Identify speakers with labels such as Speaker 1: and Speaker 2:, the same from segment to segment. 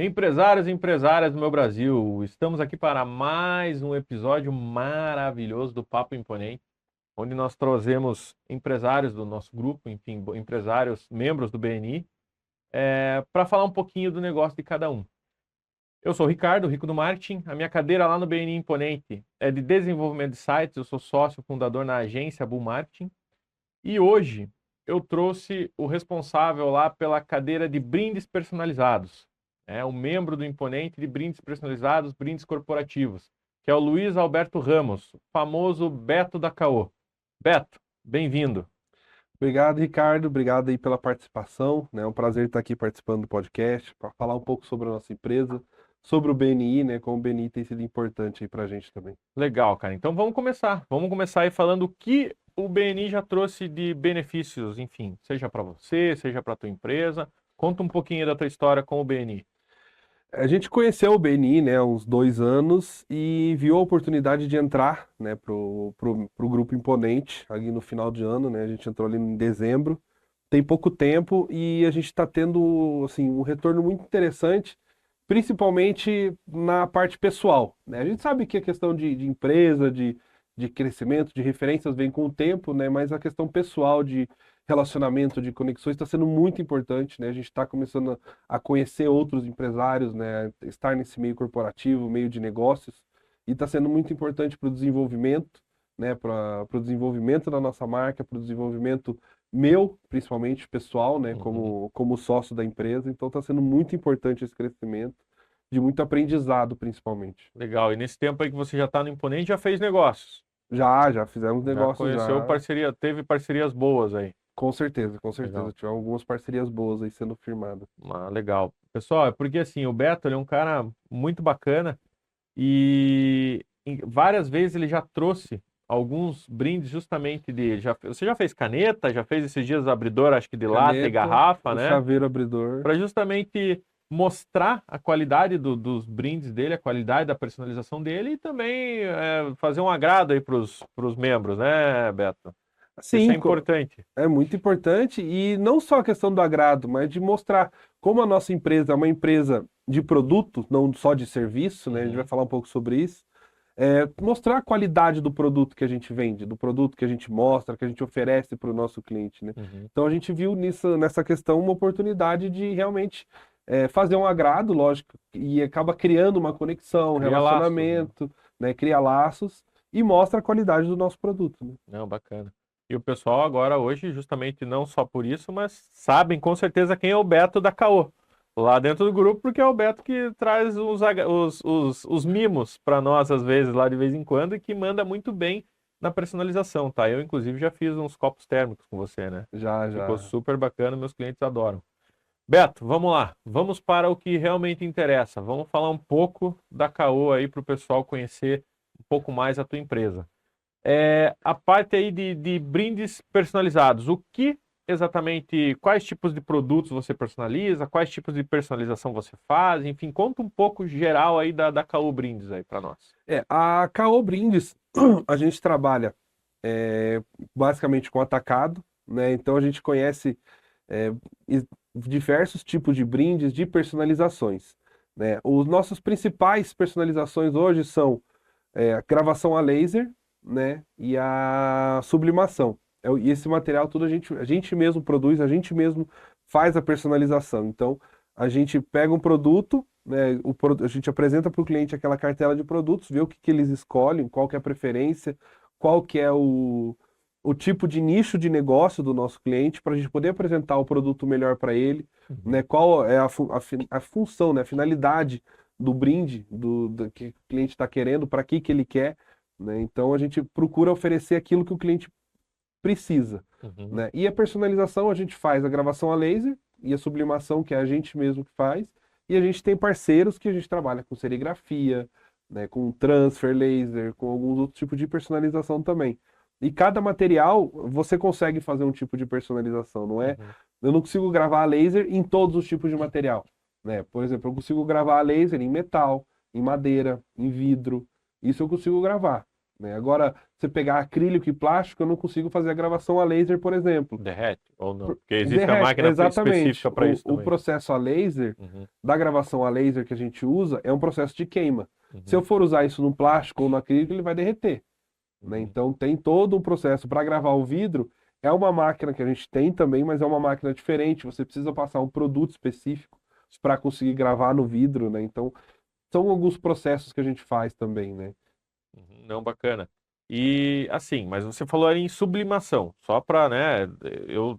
Speaker 1: Empresários e empresárias do meu Brasil, estamos aqui para mais um episódio maravilhoso do Papo Imponente, onde nós trazemos empresários do nosso grupo, enfim, empresários, membros do BNI, para falar um pouquinho do negócio de cada um. Eu sou o Ricardo, Rico do Marketing, a minha cadeira lá no BNI Imponente é de desenvolvimento de sites, eu sou sócio fundador na agência Bull Marketing, e hoje eu trouxe o responsável lá pela cadeira de brindes personalizados, o membro do Imponente de brindes personalizados, brindes corporativos, que é o Luiz Alberto Ramos, famoso Beto da Caô. Beto, bem-vindo.
Speaker 2: Obrigado, Ricardo. Obrigado aí pela participação, né? É um prazer estar aqui participando do podcast para falar um pouco sobre a nossa empresa, sobre o BNI, né? Como o BNI tem sido importante aí para a gente também.
Speaker 1: Legal, cara. Então vamos começar. Vamos começar aí falando o que o BNI já trouxe de benefícios, enfim, seja para você, seja para a tua empresa. Conta um pouquinho da tua história com o BNI.
Speaker 2: A gente conheceu o BNI, né, há uns 2 anos e viu a oportunidade de entrar, né, pro grupo Imponente ali no final de ano, né? A gente entrou ali em dezembro. Tem pouco tempo e a gente está tendo, assim, um retorno muito interessante, principalmente na parte pessoal, né? A gente sabe que a questão de empresa, de crescimento, de referências vem com o tempo, né? Mas a questão pessoal de relacionamento, de conexões está sendo muito importante, né? A gente está começando a conhecer outros empresários, né? Estar nesse meio corporativo, meio de negócios, e está sendo muito importante para o desenvolvimento, né? Para o desenvolvimento da nossa marca, para o desenvolvimento meu, principalmente pessoal, né? Como sócio da empresa. Então está sendo muito importante esse crescimento, de muito aprendizado, principalmente.
Speaker 1: Legal. E nesse tempo aí que você já está no Imponente, já fez negócios.
Speaker 2: Já fizemos
Speaker 1: Já
Speaker 2: negócios
Speaker 1: conheceu
Speaker 2: já,
Speaker 1: parceria, teve parcerias boas aí.
Speaker 2: com certeza, com certeza.
Speaker 1: Legal.
Speaker 2: Tivemos algumas parcerias boas aí sendo firmadas.
Speaker 1: Legal. Pessoal, é porque assim, o Beto ele é um cara muito bacana e várias vezes ele já trouxe alguns brindes justamente de. Você já fez caneta, já fez esses dias abridor, acho que de lata e
Speaker 2: Caneta,
Speaker 1: garrafa,
Speaker 2: o
Speaker 1: né?
Speaker 2: chaveiro abridor.
Speaker 1: Para justamente mostrar a qualidade dos brindes dele, a qualidade da personalização dele e também fazer um agrado aí para os membros, né, Beto? Isso é
Speaker 2: Sim,
Speaker 1: importante.
Speaker 2: é muito importante e não só a questão do agrado, mas de mostrar como a nossa empresa é uma empresa de produto, não só de serviço, né? A gente vai
Speaker 1: Uhum.
Speaker 2: falar um pouco sobre isso. Mostrar a qualidade do produto que a gente vende, do produto que a gente mostra, que a gente oferece para o nosso cliente, né?
Speaker 1: Uhum.
Speaker 2: Então a gente viu nessa questão uma oportunidade de realmente fazer um agrado, lógico, e acaba criando uma conexão, um
Speaker 1: Cria laços, né?
Speaker 2: relacionamento, né? Cria laços e mostra a qualidade do nosso produto, né?
Speaker 1: Não, bacana. E o pessoal agora hoje, justamente não só por isso, mas sabem com certeza quem é o Beto da Caô. Lá dentro do grupo, porque é o Beto que traz os mimos para nós, às vezes, lá de vez em quando, e que manda muito bem na personalização, tá? Eu, inclusive, já fiz uns copos térmicos com você, né?
Speaker 2: Já,
Speaker 1: Ficou
Speaker 2: já.
Speaker 1: super bacana, meus clientes adoram. Beto, vamos lá. Vamos para o que realmente interessa. Vamos falar um pouco da Caô aí para o pessoal conhecer um pouco mais a tua empresa. A parte aí de brindes personalizados. O que exatamente, quais tipos de produtos você personaliza, quais tipos de personalização você faz, enfim, conta um pouco geral aí da Caô Brindes aí para nós.
Speaker 2: A KO Brindes, a gente trabalha é, basicamente com atacado, né? Então a gente conhece é, diversos tipos de brindes, de personalizações, né? Os nossos principais personalizações hoje são a gravação a laser, né? E a sublimação. E esse material todo a gente mesmo produz, a gente mesmo faz a personalização. Então a gente pega um produto, né? A gente apresenta para o cliente aquela cartela de produtos, vê o que eles escolhem, qual que é a preferência, qual que é o tipo de nicho de negócio do nosso cliente, para a gente poder apresentar o produto melhor para ele, né? Qual é a função, né? A finalidade do brinde do que o cliente está querendo, para que ele quer, né? Então a gente procura oferecer aquilo que o cliente precisa,
Speaker 1: Uhum.
Speaker 2: né? E a personalização a gente faz a gravação a laser e a sublimação, que é a gente mesmo que faz, e a gente tem parceiros que a gente trabalha com serigrafia, né? Com transfer laser, com alguns outros tipos de personalização também. E cada material você consegue fazer um tipo de personalização, não é?
Speaker 1: Uhum.
Speaker 2: Eu não consigo gravar a laser em todos os tipos de material, né? Por exemplo, eu consigo gravar a laser em metal, em madeira, em vidro. Isso eu consigo gravar. né? Agora, você pegar acrílico e plástico, eu não consigo fazer a gravação a laser, por exemplo.
Speaker 1: Derrete ou não? Porque existe a
Speaker 2: Derrete,
Speaker 1: máquina
Speaker 2: exatamente.
Speaker 1: específica para isso
Speaker 2: O
Speaker 1: também.
Speaker 2: processo a laser,
Speaker 1: Uhum,
Speaker 2: da gravação a laser que a gente usa, é um processo de queima. Se eu
Speaker 1: uhum,
Speaker 2: for usar isso no plástico ou no acrílico, ele vai derreter, né?
Speaker 1: uhum.
Speaker 2: Então tem todo um processo. Para gravar o vidro, é uma máquina que a gente tem também, mas é uma máquina diferente. Você precisa passar um produto específico para conseguir gravar no vidro, né? Então são alguns processos que a gente faz também, né?
Speaker 1: Uhum, não, bacana. E assim, mas você falou aí em sublimação, só para, né, eu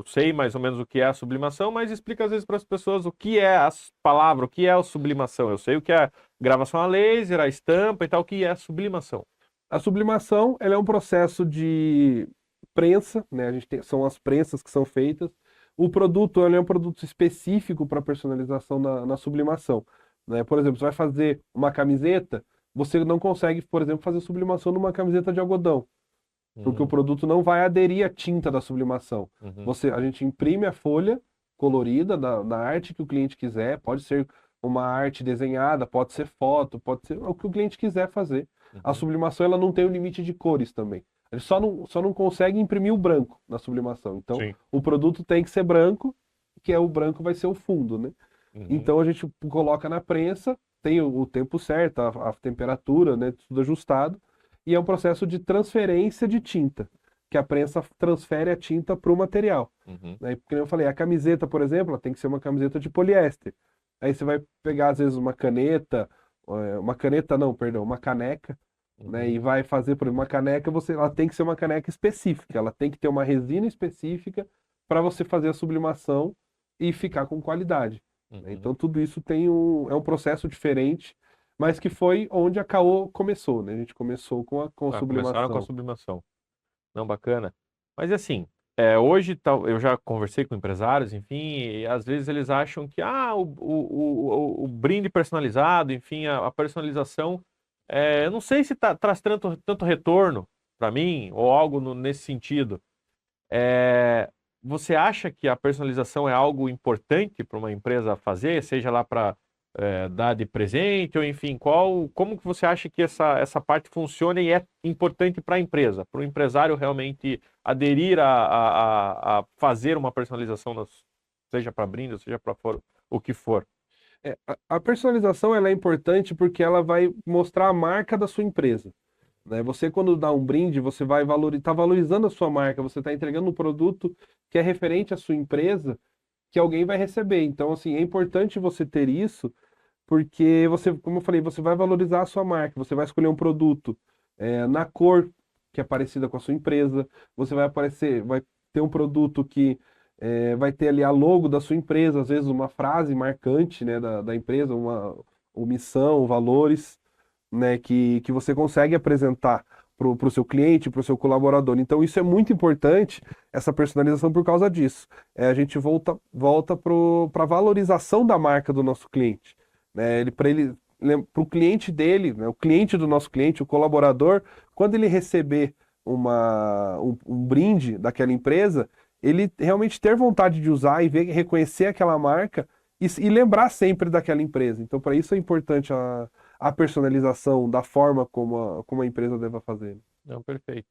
Speaker 1: sei mais ou menos o que é a sublimação, mas explica às vezes para as pessoas o que é a palavra, o que é a sublimação. Eu sei o que é a gravação a laser, a estampa e tal, o que é a sublimação.
Speaker 2: A sublimação, ela é um processo de prensa, né? São as prensas que são feitas. O produto, ele é um produto específico para personalização na sublimação, né? Por exemplo, você vai fazer uma camiseta, você não consegue, por exemplo, fazer sublimação numa camiseta de algodão, porque o
Speaker 1: Hum,
Speaker 2: produto não vai aderir à tinta da sublimação.
Speaker 1: uhum,
Speaker 2: A gente imprime a folha colorida da arte que o cliente quiser, pode ser uma arte desenhada, pode ser foto, pode ser o que o cliente quiser fazer. A
Speaker 1: uhum,
Speaker 2: sublimação ela não tem um limite de cores também. Ele só não consegue imprimir o branco na sublimação. Então,
Speaker 1: sim.
Speaker 2: o produto tem que ser branco, que é o branco vai ser o fundo, né?
Speaker 1: Uhum,
Speaker 2: Então a gente coloca na prensa, tem o tempo certo, a temperatura, né, tudo ajustado, e é um processo de transferência de tinta, que a prensa transfere a tinta para o material.
Speaker 1: uhum,
Speaker 2: Né? Porque eu falei, a camiseta, por exemplo, ela tem que ser uma camiseta de poliéster. Aí você vai pegar, às vezes, uma caneta não, perdão, uma caneca, né,
Speaker 1: uhum,
Speaker 2: e vai fazer, por exemplo, uma caneca, ela tem que ser uma caneca específica, ela tem que ter uma resina específica para você fazer a sublimação e ficar com qualidade, né?
Speaker 1: uhum.
Speaker 2: Então tudo isso é um processo diferente, mas que foi onde a Caô começou, né? A gente começou com a
Speaker 1: Ah, começaram com a
Speaker 2: sublimação.
Speaker 1: sublimação. Não, bacana. Mas e assim, hoje eu já conversei com empresários, enfim, e às vezes eles acham que o brinde personalizado, enfim, a personalização, eu não sei se traz tanto retorno para mim, ou algo nesse sentido. É, você acha que a personalização é algo importante para uma empresa fazer, seja lá para dar de presente, ou enfim, como que você acha que essa parte funciona e é importante para a empresa, para o empresário realmente aderir a fazer uma personalização, seja para brinde, seja para o que for?
Speaker 2: A personalização ela é importante porque ela vai mostrar a marca da sua empresa, né? Você, quando dá um brinde, você vai tá valorizando a sua marca, você está entregando um produto que é referente à sua empresa, que alguém vai receber. Então, assim, é importante você ter isso, porque você, como eu falei, você vai valorizar a sua marca, você vai escolher um produto na cor que é parecida com a sua empresa, você vai ter um produto que vai ter ali a logo da sua empresa, às vezes uma frase marcante, né, da empresa, uma missão, valores, né, que você consegue apresentar para o seu cliente, para o seu colaborador. Então, isso é muito importante, essa personalização, por causa disso. A gente volta para a valorização da marca do nosso cliente, né? Para o cliente dele, né, o cliente do nosso cliente, o colaborador, quando ele receber um brinde daquela empresa, ele realmente ter vontade de usar e reconhecer aquela marca e lembrar sempre daquela empresa. Então, para isso é importante a personalização da forma como a empresa deve fazer.
Speaker 1: Não, perfeito.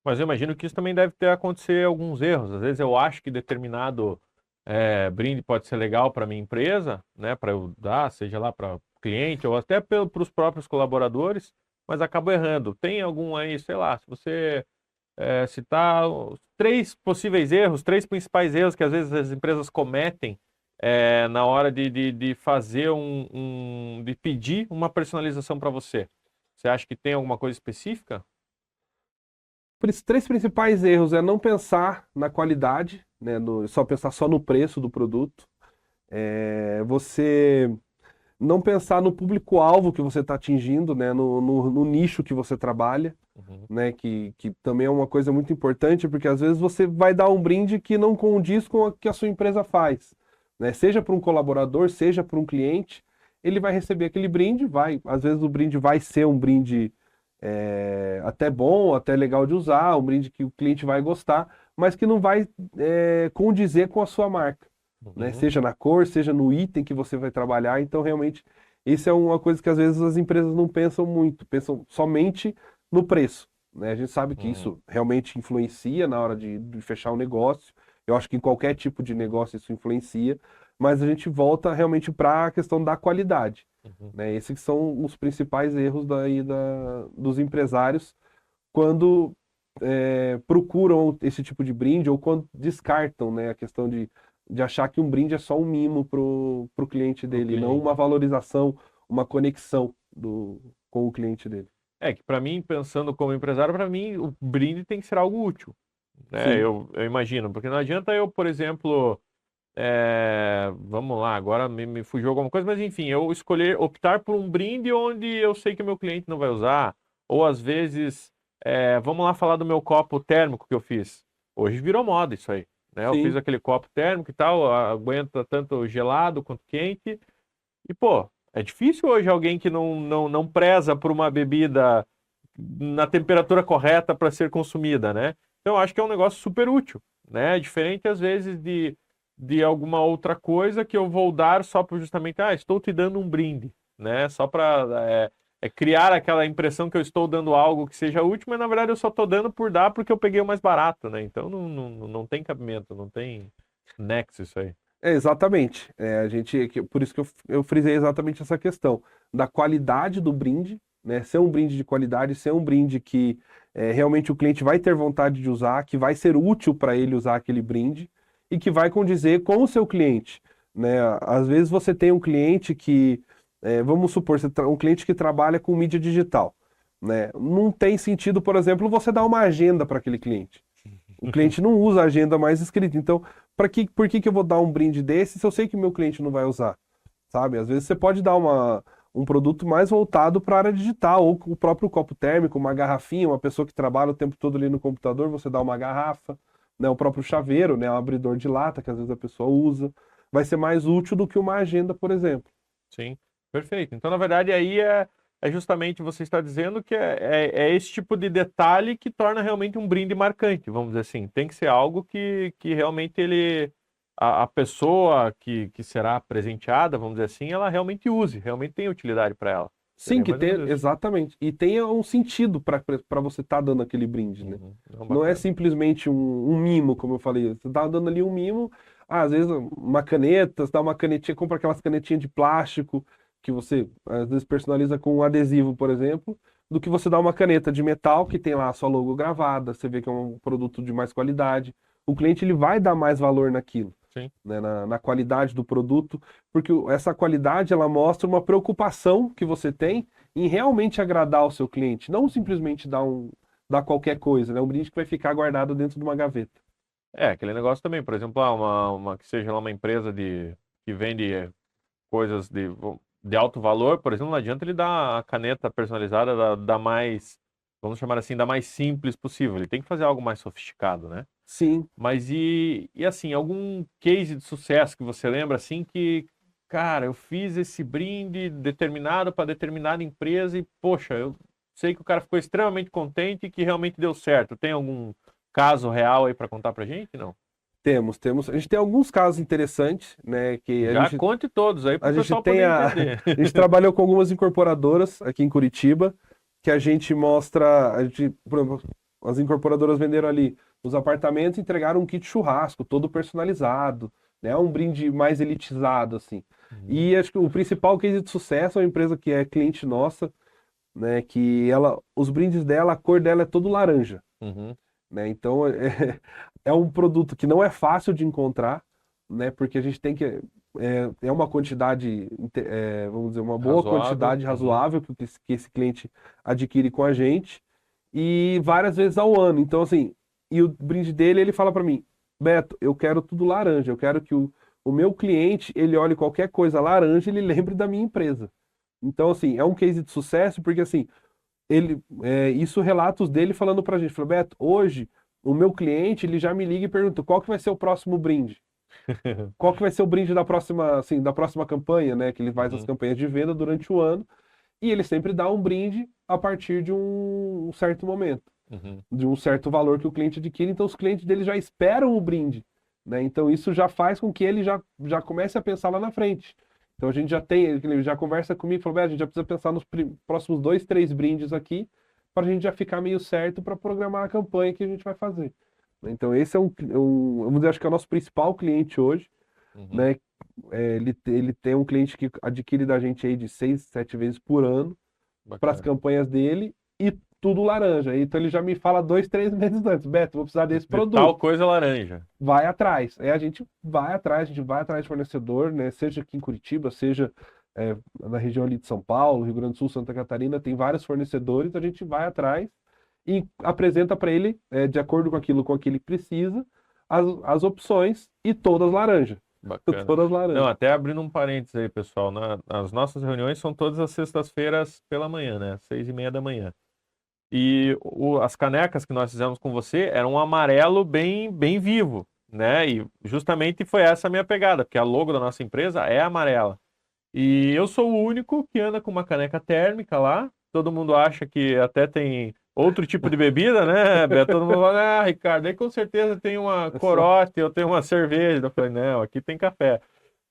Speaker 1: Mas eu imagino que isso também deve ter acontecer alguns erros. Às vezes eu acho que determinado brinde pode ser legal para minha empresa, né, para eu dar, seja lá para cliente ou até para os próprios colaboradores, mas acabo errando. Tem algum aí, sei lá, se você citar os três possíveis erros, três principais erros que às vezes as empresas cometem na hora de fazer de pedir uma personalização para você. Você acha que tem alguma coisa específica?
Speaker 2: Os três principais erros é não pensar na qualidade, né, só pensar só no preço do produto. Você não pensar no público-alvo que você está atingindo, né, no nicho que você trabalha,
Speaker 1: Uhum,
Speaker 2: né, que também é uma coisa muito importante, porque às vezes você vai dar um brinde que não condiz com o que a sua empresa faz, né? Seja para um colaborador, seja para um cliente, ele vai receber aquele brinde, às vezes o brinde vai ser um brinde até bom, até legal de usar, um brinde que o cliente vai gostar, mas que não vai condizer com a sua marca, né?
Speaker 1: uhum.
Speaker 2: Seja na cor, seja no item que você vai trabalhar. Então, realmente, isso é uma coisa que às vezes as empresas não pensam muito, pensam somente no preço, né? A gente sabe que isso realmente influencia na hora de fechar o negócio. Eu acho que em qualquer tipo de negócio isso influencia, mas a gente volta realmente para a questão da qualidade,
Speaker 1: Uhum.
Speaker 2: né? Esses que são os principais erros dos empresários quando procuram esse tipo de brinde ou quando descartam, né, a questão de achar que um brinde é só um mimo pro cliente
Speaker 1: Pro
Speaker 2: dele, não
Speaker 1: cliente.
Speaker 2: uma valorização, uma conexão com o cliente dele.
Speaker 1: É que para mim, pensando como empresário, para mim o brinde tem que ser algo útil, né?
Speaker 2: Sim,
Speaker 1: Eu imagino, porque não adianta eu, por exemplo, vamos lá, agora me fugiu alguma coisa, mas enfim, eu escolher optar por um brinde onde eu sei que o meu cliente não vai usar, ou às vezes, vamos lá falar do meu copo térmico que eu fiz. Hoje virou moda isso aí, né? Eu fiz
Speaker 2: sim,
Speaker 1: aquele copo térmico e tal, aguenta tanto gelado quanto quente, e pô, é difícil hoje alguém que não preza por uma bebida na temperatura correta para ser consumida, né? Então, eu acho que é um negócio super útil, né? Diferente, às vezes, de alguma outra coisa que eu vou dar só por justamente, estou te dando um brinde, né? Só para criar aquela impressão que eu estou dando algo que seja útil, mas na verdade eu só estou dando por dar porque eu peguei o mais barato, né? Então, não tem cabimento, não tem nexo isso aí.
Speaker 2: exatamente. Por isso que eu frisei exatamente essa questão da qualidade do brinde, né? Ser um brinde de qualidade, ser um brinde que realmente o cliente vai ter vontade de usar, que vai ser útil para ele usar aquele brinde e que vai condizer com o seu cliente, né? Às vezes você tem um cliente que, vamos supor, um cliente que trabalha com mídia digital, né? Não tem sentido, por exemplo, você dar uma agenda para aquele cliente. O cliente não usa a agenda mais escrita. Então, por que que eu vou dar um brinde desse se eu sei que o meu cliente não vai usar? Sabe? Às vezes você pode dar um produto mais voltado para a área digital, ou o próprio copo térmico, uma garrafinha, uma pessoa que trabalha o tempo todo ali no computador, você dá uma garrafa, né? O próprio chaveiro, né? Um abridor de lata que às vezes a pessoa usa. Vai ser mais útil do que uma agenda, por exemplo.
Speaker 1: Sim, perfeito. Então, na verdade, aí é justamente você está dizendo que é esse tipo de detalhe que torna realmente um brinde marcante, vamos dizer assim. Tem que ser algo que realmente a pessoa que será presenteada, vamos dizer assim, ela realmente use, realmente tem utilidade para ela.
Speaker 2: Sim,
Speaker 1: Seria
Speaker 2: que
Speaker 1: mais ou
Speaker 2: tenha,
Speaker 1: menos isso.
Speaker 2: exatamente. E tenha um sentido para você estar dando aquele brinde, né?
Speaker 1: Uhum. Não,
Speaker 2: Não é
Speaker 1: bacana.
Speaker 2: simplesmente um mimo, como eu falei. Você tá dando ali um mimo, às vezes uma caneta, você dá uma canetinha, compra aquelas canetinhas de plástico que você às vezes personaliza com um adesivo, por exemplo, do que você dá uma caneta de metal que tem lá a sua logo gravada, você vê que é um produto de mais qualidade. O cliente ele vai dar mais valor naquilo,
Speaker 1: Sim.
Speaker 2: né, na qualidade do produto, porque essa qualidade ela mostra uma preocupação que você tem em realmente agradar o seu cliente, não simplesmente dar qualquer coisa, né? Um brinde que vai ficar guardado dentro de uma gaveta.
Speaker 1: Aquele negócio também, por exemplo, que seja lá uma empresa que vende coisas de alto valor, por exemplo, não adianta ele dar a caneta personalizada da mais, vamos chamar assim, da mais simples possível. Ele tem que fazer algo mais sofisticado, né?
Speaker 2: Sim,
Speaker 1: Mas e assim, algum case de sucesso que você lembra assim que, cara, eu fiz esse brinde determinado para determinada empresa e, poxa, eu sei que o cara ficou extremamente contente e que realmente deu certo. Tem algum caso real aí para contar pra gente? Não?
Speaker 2: temos. A gente tem alguns casos interessantes, né? Que
Speaker 1: Já conte todos aí para
Speaker 2: a
Speaker 1: o
Speaker 2: gente
Speaker 1: pessoal
Speaker 2: tem
Speaker 1: poder entender.
Speaker 2: a gente trabalhou com algumas incorporadoras aqui em Curitiba, que a gente mostra, por exemplo, as incorporadoras venderam ali os apartamentos e entregaram um kit churrasco, todo personalizado, né? Um brinde mais elitizado, assim.
Speaker 1: Uhum,
Speaker 2: E acho que o principal case de sucesso é uma empresa que é cliente nossa, né? Que os brindes dela, a cor dela é todo laranja,
Speaker 1: uhum.
Speaker 2: né? Então é um produto que não é fácil de encontrar, né? Porque a gente tem que é uma quantidade, vamos dizer, uma boa
Speaker 1: Razoável.
Speaker 2: quantidade
Speaker 1: Uhum,
Speaker 2: razoável que esse cliente adquire com a gente e várias vezes ao ano. Então assim, e o brinde dele ele fala para mim, Beto, eu quero tudo laranja, eu quero que o meu cliente ele olhe qualquer coisa laranja e ele lembre da minha empresa. Então assim, é um case de sucesso porque assim isso relatos dele falando pra gente, falou, Beto, hoje o meu cliente, ele já me liga e pergunta qual que vai ser o próximo brinde? Qual que vai ser o brinde da próxima, assim, da próxima campanha, né? Que ele faz as
Speaker 1: uhum,
Speaker 2: campanhas de venda durante o ano e ele sempre dá um brinde a partir de um certo momento,
Speaker 1: uhum.
Speaker 2: de um certo valor que o cliente adquire. Então os clientes dele já esperam o brinde, né? Então isso já faz com que ele já comece a pensar lá na frente. Então a gente já tem, ele já conversa comigo, falou, Beto, a gente já precisa pensar nos próximos 2, 3 brindes aqui para a gente já ficar meio certo para programar a campanha que a gente vai fazer. Então esse vamos dizer, acho que é o nosso principal cliente hoje, né? Ele tem um cliente que adquire da gente aí de 6, 7 vezes por ano para as
Speaker 1: Bacana.
Speaker 2: campanhas dele e tudo laranja. Então ele já me fala 2, 3 meses antes, Beto, vou precisar desse
Speaker 1: De tal
Speaker 2: produto.
Speaker 1: coisa laranja.
Speaker 2: Vai atrás. Aí a gente vai atrás de fornecedor, né? Seja aqui em Curitiba, seja na região ali de São Paulo, Rio Grande do Sul, Santa Catarina, tem vários fornecedores, a gente vai atrás e apresenta para ele, de acordo com aquilo com que ele precisa, as opções e todas laranja.
Speaker 1: Bacana.
Speaker 2: Todas
Speaker 1: Não,
Speaker 2: laranjas.
Speaker 1: até abrindo um parênteses aí, pessoal. As nossas reuniões são todas as sextas-feiras pela manhã, né? 6:30 da manhã. E as canecas que nós fizemos com você eram um amarelo bem, bem vivo, né? E justamente foi essa a minha pegada, porque a logo da nossa empresa é amarela. E eu sou o único que anda com uma caneca térmica lá. Todo mundo acha que até tem outro tipo de bebida, né, Beto? Todo mundo fala, ah, Ricardo, aí com certeza tem uma corote ou tem uma cerveja. Eu falei, não, aqui tem café.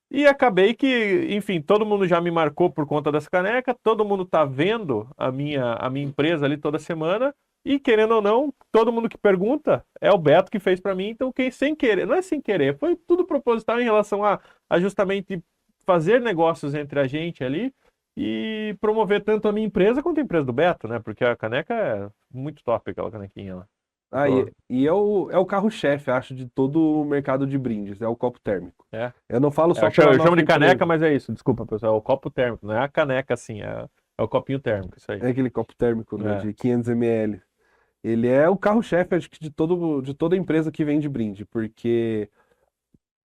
Speaker 1: E acabei que, enfim, todo mundo já me marcou por conta dessa caneca, todo mundo tá vendo a minha empresa ali toda semana, e querendo ou não, todo mundo que pergunta é o Beto que fez para mim, então quem sem querer, não é sem querer, foi tudo proposital em relação a justamente fazer negócios entre a gente ali e promover tanto a minha empresa quanto a empresa do Beto, né? Porque a caneca é muito top, aquela canequinha lá.
Speaker 2: Ah, e é o carro-chefe, acho, de todo o mercado de brindes, é o copo térmico.
Speaker 1: É.
Speaker 2: Eu não falo só
Speaker 1: Eu
Speaker 2: pela
Speaker 1: chamo
Speaker 2: nossa
Speaker 1: de caneca,
Speaker 2: empresa.
Speaker 1: mas é isso, desculpa, pessoal, é o copo térmico, não é a caneca assim, é o copinho térmico, isso aí.
Speaker 2: É aquele copo térmico, né,
Speaker 1: É.
Speaker 2: de 500 ml. Ele é o carro-chefe, acho que de toda empresa que vende brinde, porque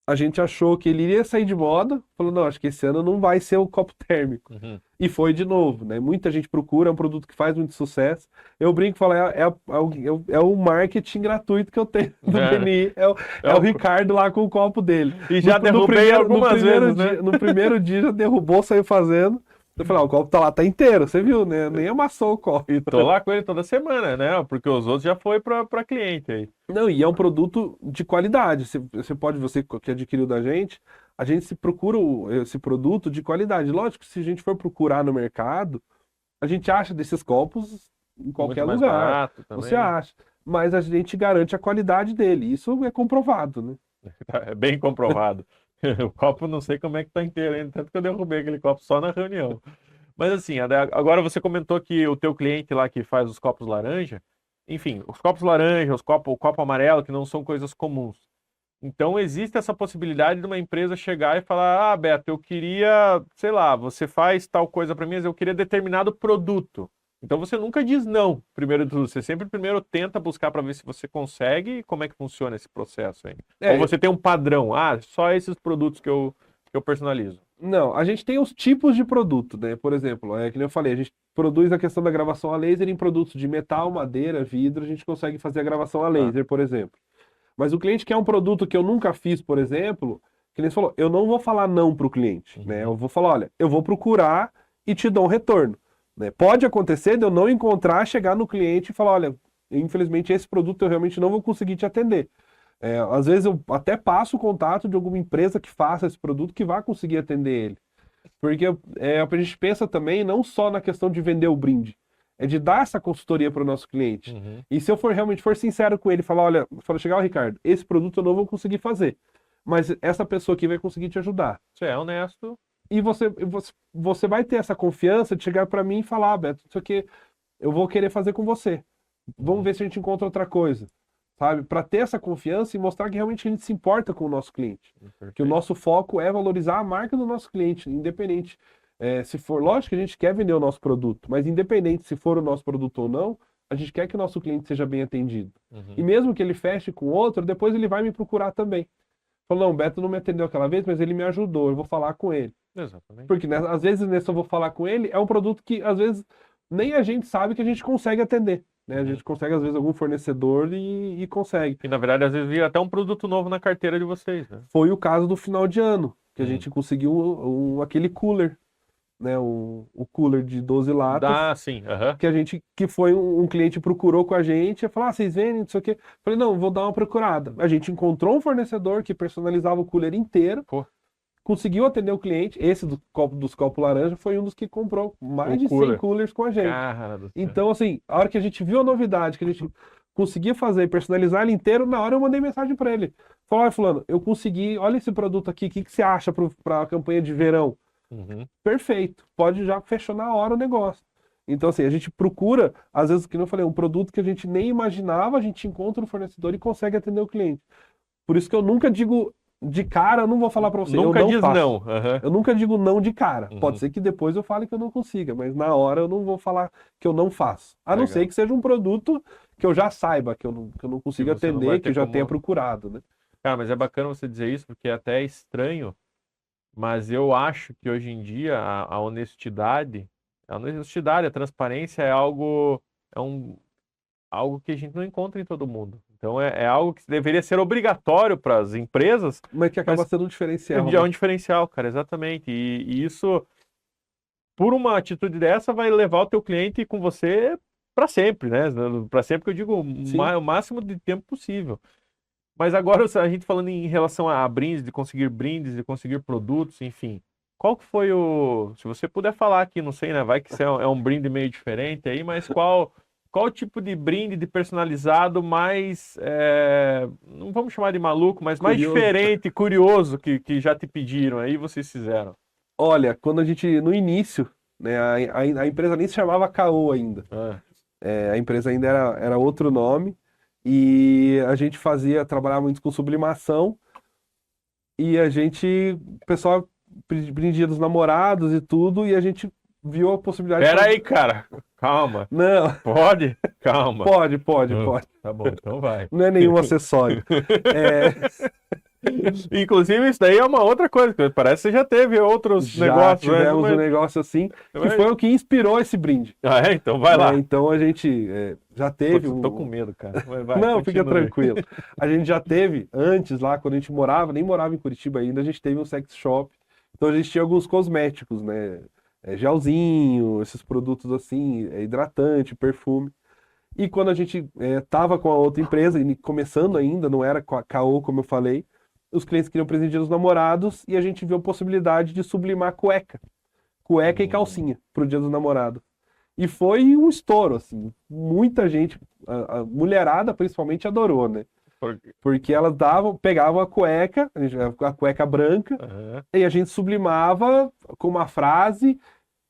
Speaker 2: a gente achou que ele iria sair de moda, falou, não, acho que esse ano não vai ser o copo térmico.
Speaker 1: Uhum.
Speaker 2: E foi de novo, né? Muita gente procura, é um produto que faz muito sucesso. Eu brinco e falo, é o marketing gratuito que eu tenho do
Speaker 1: É.
Speaker 2: BNI, é o Ricardo lá com o copo dele.
Speaker 1: E já derrubei
Speaker 2: primeiro,
Speaker 1: algumas
Speaker 2: primeiro
Speaker 1: vezes,
Speaker 2: dia,
Speaker 1: né?
Speaker 2: no primeiro dia já derrubou, saiu fazendo. Eu falei, o copo tá lá, tá inteiro, você viu, né? Nem amassou o copo.
Speaker 1: E tô lá com ele toda semana, né? Porque os outros já foi pra cliente aí.
Speaker 2: Não, e é um produto de qualidade. Você que adquiriu da gente, a gente se procura esse produto de qualidade. Lógico que se a gente for procurar no mercado, a gente acha desses copos em qualquer
Speaker 1: Muito mais
Speaker 2: lugar.
Speaker 1: barato
Speaker 2: Você
Speaker 1: também.
Speaker 2: acha. Mas a gente garante a qualidade dele. Isso é comprovado, né?
Speaker 1: É bem comprovado. O copo não sei como é que tá inteiro ainda, tanto que eu derrubei aquele copo só na reunião. Mas assim, agora você comentou que o teu cliente lá que faz os copos laranja, enfim, os copos laranja, o copo amarelo, que não são coisas comuns. Então existe essa possibilidade de uma empresa chegar e falar, ah, Beto, eu queria, sei lá, você faz tal coisa para mim, mas eu queria determinado produto. Então você nunca diz não, primeiro de tudo. Você sempre primeiro tenta buscar para ver se você consegue e como é que funciona esse processo aí. Ou você tem um padrão, só esses produtos que eu personalizo.
Speaker 2: Não, a gente tem os tipos de produto, né? Por exemplo, que nem eu falei, a gente produz a questão da gravação a laser em produtos de metal, madeira, vidro, a gente consegue fazer a gravação a laser, por exemplo. Mas o cliente quer um produto que eu nunca fiz, por exemplo, que nem você falou, eu não vou falar não para o cliente, né? Eu vou falar, olha, eu vou procurar e te dou um retorno, né? Pode acontecer de eu não encontrar, chegar no cliente e falar, olha, infelizmente esse produto eu realmente não vou conseguir te atender. Às vezes eu até passo o contato de alguma empresa que faça esse produto que vai conseguir atender ele. Porque a gente pensa também não só na questão de vender o brinde, é de dar essa consultoria para o nosso cliente. E se eu realmente for sincero com ele, falar, olha, chegar, Ricardo, esse produto eu não vou conseguir fazer, mas essa pessoa aqui vai conseguir te ajudar.
Speaker 1: Você é honesto.
Speaker 2: E você vai ter essa confiança de chegar para mim e falar, Beto, isso aqui eu vou querer fazer com você. Vamos ver se a gente encontra outra coisa. Sabe? Para ter essa confiança e mostrar que realmente a gente se importa com o nosso cliente.
Speaker 1: Perfeito.
Speaker 2: Que o nosso foco é valorizar a marca do nosso cliente, independente. Se for, lógico que a gente quer vender o nosso produto, mas independente se for o nosso produto ou não, a gente quer que o nosso cliente seja bem atendido. E mesmo que ele feche com outro, depois ele vai me procurar também. Falou, não, o Beto não me atendeu aquela vez, mas ele me ajudou, eu vou falar com ele.
Speaker 1: Exatamente.
Speaker 2: Porque né, às vezes nesse eu vou falar com ele, é um produto que às vezes nem a gente sabe que a gente consegue atender. Né? A gente consegue, às vezes, algum fornecedor e consegue.
Speaker 1: E, na verdade, às vezes vira até um produto novo na carteira de vocês, né?
Speaker 2: Foi o caso do final de ano, que a gente conseguiu aquele cooler, né? O cooler de 12 latas.
Speaker 1: Sim.
Speaker 2: Que foi um cliente procurou com a gente, e falou, vocês vendem, não sei o quê. Falei, não, vou dar uma procurada. A gente encontrou um fornecedor que personalizava o cooler inteiro, conseguiu atender o cliente. Esse dos copos laranja foi um dos que comprou mais de 100 coolers com a gente.
Speaker 1: Cara do céu.
Speaker 2: Então, assim, a hora que a gente viu a novidade, que a gente conseguia fazer e personalizar ele inteiro, na hora eu mandei mensagem para ele. Falei, olha, fulano, eu consegui, olha esse produto aqui, o que você acha para a campanha de verão? Perfeito, pode já fechar na hora o negócio. Então, assim, a gente procura, às vezes, como eu falei, um produto que a gente nem imaginava, a gente encontra no fornecedor e consegue atender o cliente. Por isso que eu nunca digo de cara, eu não vou falar para você,
Speaker 1: Nunca
Speaker 2: eu não
Speaker 1: diz
Speaker 2: faço.
Speaker 1: não.
Speaker 2: Eu nunca digo não de cara. Pode ser que depois eu fale que eu não consiga, mas na hora eu não vou falar que eu não faço. A não
Speaker 1: Legal.
Speaker 2: ser que seja um produto que eu já saiba, que eu não consiga
Speaker 1: você não vai
Speaker 2: atender, que
Speaker 1: ter
Speaker 2: eu já
Speaker 1: como-
Speaker 2: tenha procurado, né?
Speaker 1: Cara, mas é bacana você dizer isso, porque é até estranho, mas eu acho que hoje em dia a honestidade, a transparência é algo, algo que a gente não encontra em todo mundo. Então é algo que deveria ser obrigatório para as empresas,
Speaker 2: Mas que acaba
Speaker 1: mas
Speaker 2: sendo um diferencial.
Speaker 1: é um
Speaker 2: Né?
Speaker 1: diferencial, cara, exatamente. E isso, por uma atitude dessa, vai levar o teu cliente com você para sempre, né? Para sempre que eu digo
Speaker 2: Sim.
Speaker 1: o máximo de tempo possível. Mas agora a gente falando em relação a brindes, de conseguir produtos, enfim. Qual que foi se você puder falar aqui, não sei, né? Vai que isso é um brinde meio diferente aí, mas qual tipo de brinde de personalizado mais, não vamos chamar de maluco, mas mais
Speaker 2: Curioso.
Speaker 1: diferente, curioso que já te pediram aí, vocês fizeram?
Speaker 2: Olha, quando a gente, no início, né, a empresa nem se chamava Caô ainda.
Speaker 1: Ah,
Speaker 2: A empresa ainda era outro nome. E a gente trabalhava muito com sublimação. E o pessoal prendia dos namorados e tudo. E a gente viu a possibilidade
Speaker 1: Pera
Speaker 2: de
Speaker 1: aí, cara. Calma.
Speaker 2: Não,
Speaker 1: Pode? Calma.
Speaker 2: pode.
Speaker 1: Tá bom, então vai.
Speaker 2: Não é nenhum acessório.
Speaker 1: Inclusive, isso daí é uma outra coisa, que parece que você já teve outros
Speaker 2: Já
Speaker 1: negócios.
Speaker 2: tivemos
Speaker 1: mas-
Speaker 2: um negócio assim, que
Speaker 1: mas-
Speaker 2: foi o que inspirou esse brinde.
Speaker 1: Ah, é? Então vai
Speaker 2: né?
Speaker 1: lá.
Speaker 2: Então a gente já teve
Speaker 1: Tô com medo, cara. Vai,
Speaker 2: Não, fica
Speaker 1: continue.
Speaker 2: tranquilo. A gente já teve, antes lá, quando a gente morava, nem morava em Curitiba ainda, a gente teve um sex shop. Então a gente tinha alguns cosméticos, né? Gelzinho, esses produtos assim, hidratante, perfume. E quando a gente tava com a outra empresa, e começando ainda, não era com a Caô, como eu falei, os clientes queriam presente Dia dos Namorados e a gente viu a possibilidade de sublimar cueca e calcinha pro Dia dos Namorados. E foi um estouro, assim. Muita gente, a mulherada principalmente, adorou, né? Porque elas pegavam a cueca branca,
Speaker 1: Aham.
Speaker 2: e a gente sublimava com uma frase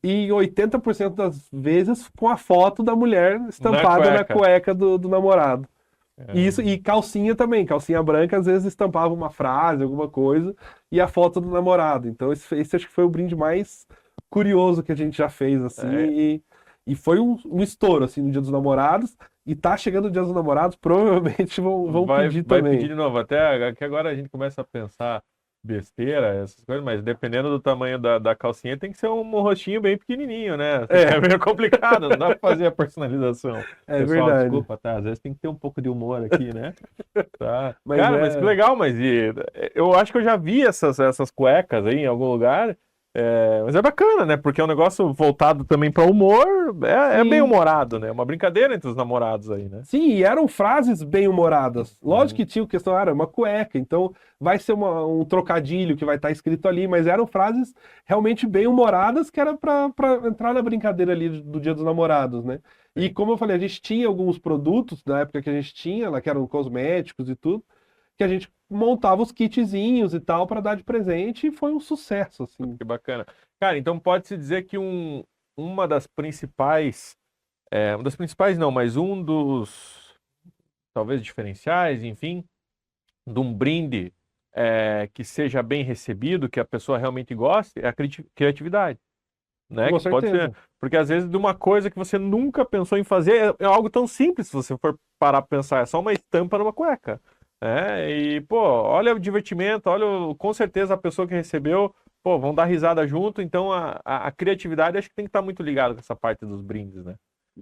Speaker 2: e 80% das vezes com a foto da mulher estampada na cueca do namorado. E calcinha também, calcinha branca, às vezes estampava uma frase, alguma coisa, e a foto do namorado. Então esse acho que foi o brinde mais curioso que a gente já fez, assim, e foi um estouro, assim, no Dia dos Namorados, e tá chegando o Dia dos Namorados, provavelmente vão pedir
Speaker 1: Vai
Speaker 2: também.
Speaker 1: pedir de novo. Até que agora a gente começa a pensar besteira, essas coisas, mas dependendo do tamanho da calcinha, tem que ser um rostinho bem pequenininho, né? É meio complicado, não dá pra fazer a personalização.
Speaker 2: É
Speaker 1: Pessoal,
Speaker 2: verdade.
Speaker 1: desculpa, tá? Às vezes tem que ter um pouco de humor aqui, né? Tá.
Speaker 2: Mas
Speaker 1: Cara, mas que legal, eu acho que eu já vi essas cuecas aí em algum lugar. Mas é bacana, né? Porque é um negócio voltado também para humor, é
Speaker 2: Sim.
Speaker 1: bem humorado, né? Uma brincadeira entre os namorados aí, né?
Speaker 2: Sim, e eram frases bem humoradas. Lógico que tinha questão, era uma cueca, então vai ser um trocadilho que vai estar escrito ali, mas eram frases realmente bem humoradas que era para entrar na brincadeira ali do Dia dos Namorados, né? E como eu falei, a gente tinha alguns produtos na época que a gente tinha, lá que eram cosméticos e tudo, que a gente montava os kitzinhos e tal para dar de presente e foi um sucesso, assim.
Speaker 1: Que bacana. Cara, então pode-se dizer que uma das principais não, mas um dos, talvez, diferenciais, enfim, de um brinde que seja bem recebido, que a pessoa realmente goste, é a criatividade. Né?
Speaker 2: Com
Speaker 1: Que pode
Speaker 2: certeza.
Speaker 1: ser, porque às vezes de uma coisa que você nunca pensou em fazer, é algo tão simples, se você for parar para pensar, é só uma estampa numa cueca. E, pô, olha o divertimento, com certeza a pessoa que recebeu, pô, vão dar risada junto, então a criatividade acho que tem que estar muito ligado com essa parte dos brindes, né?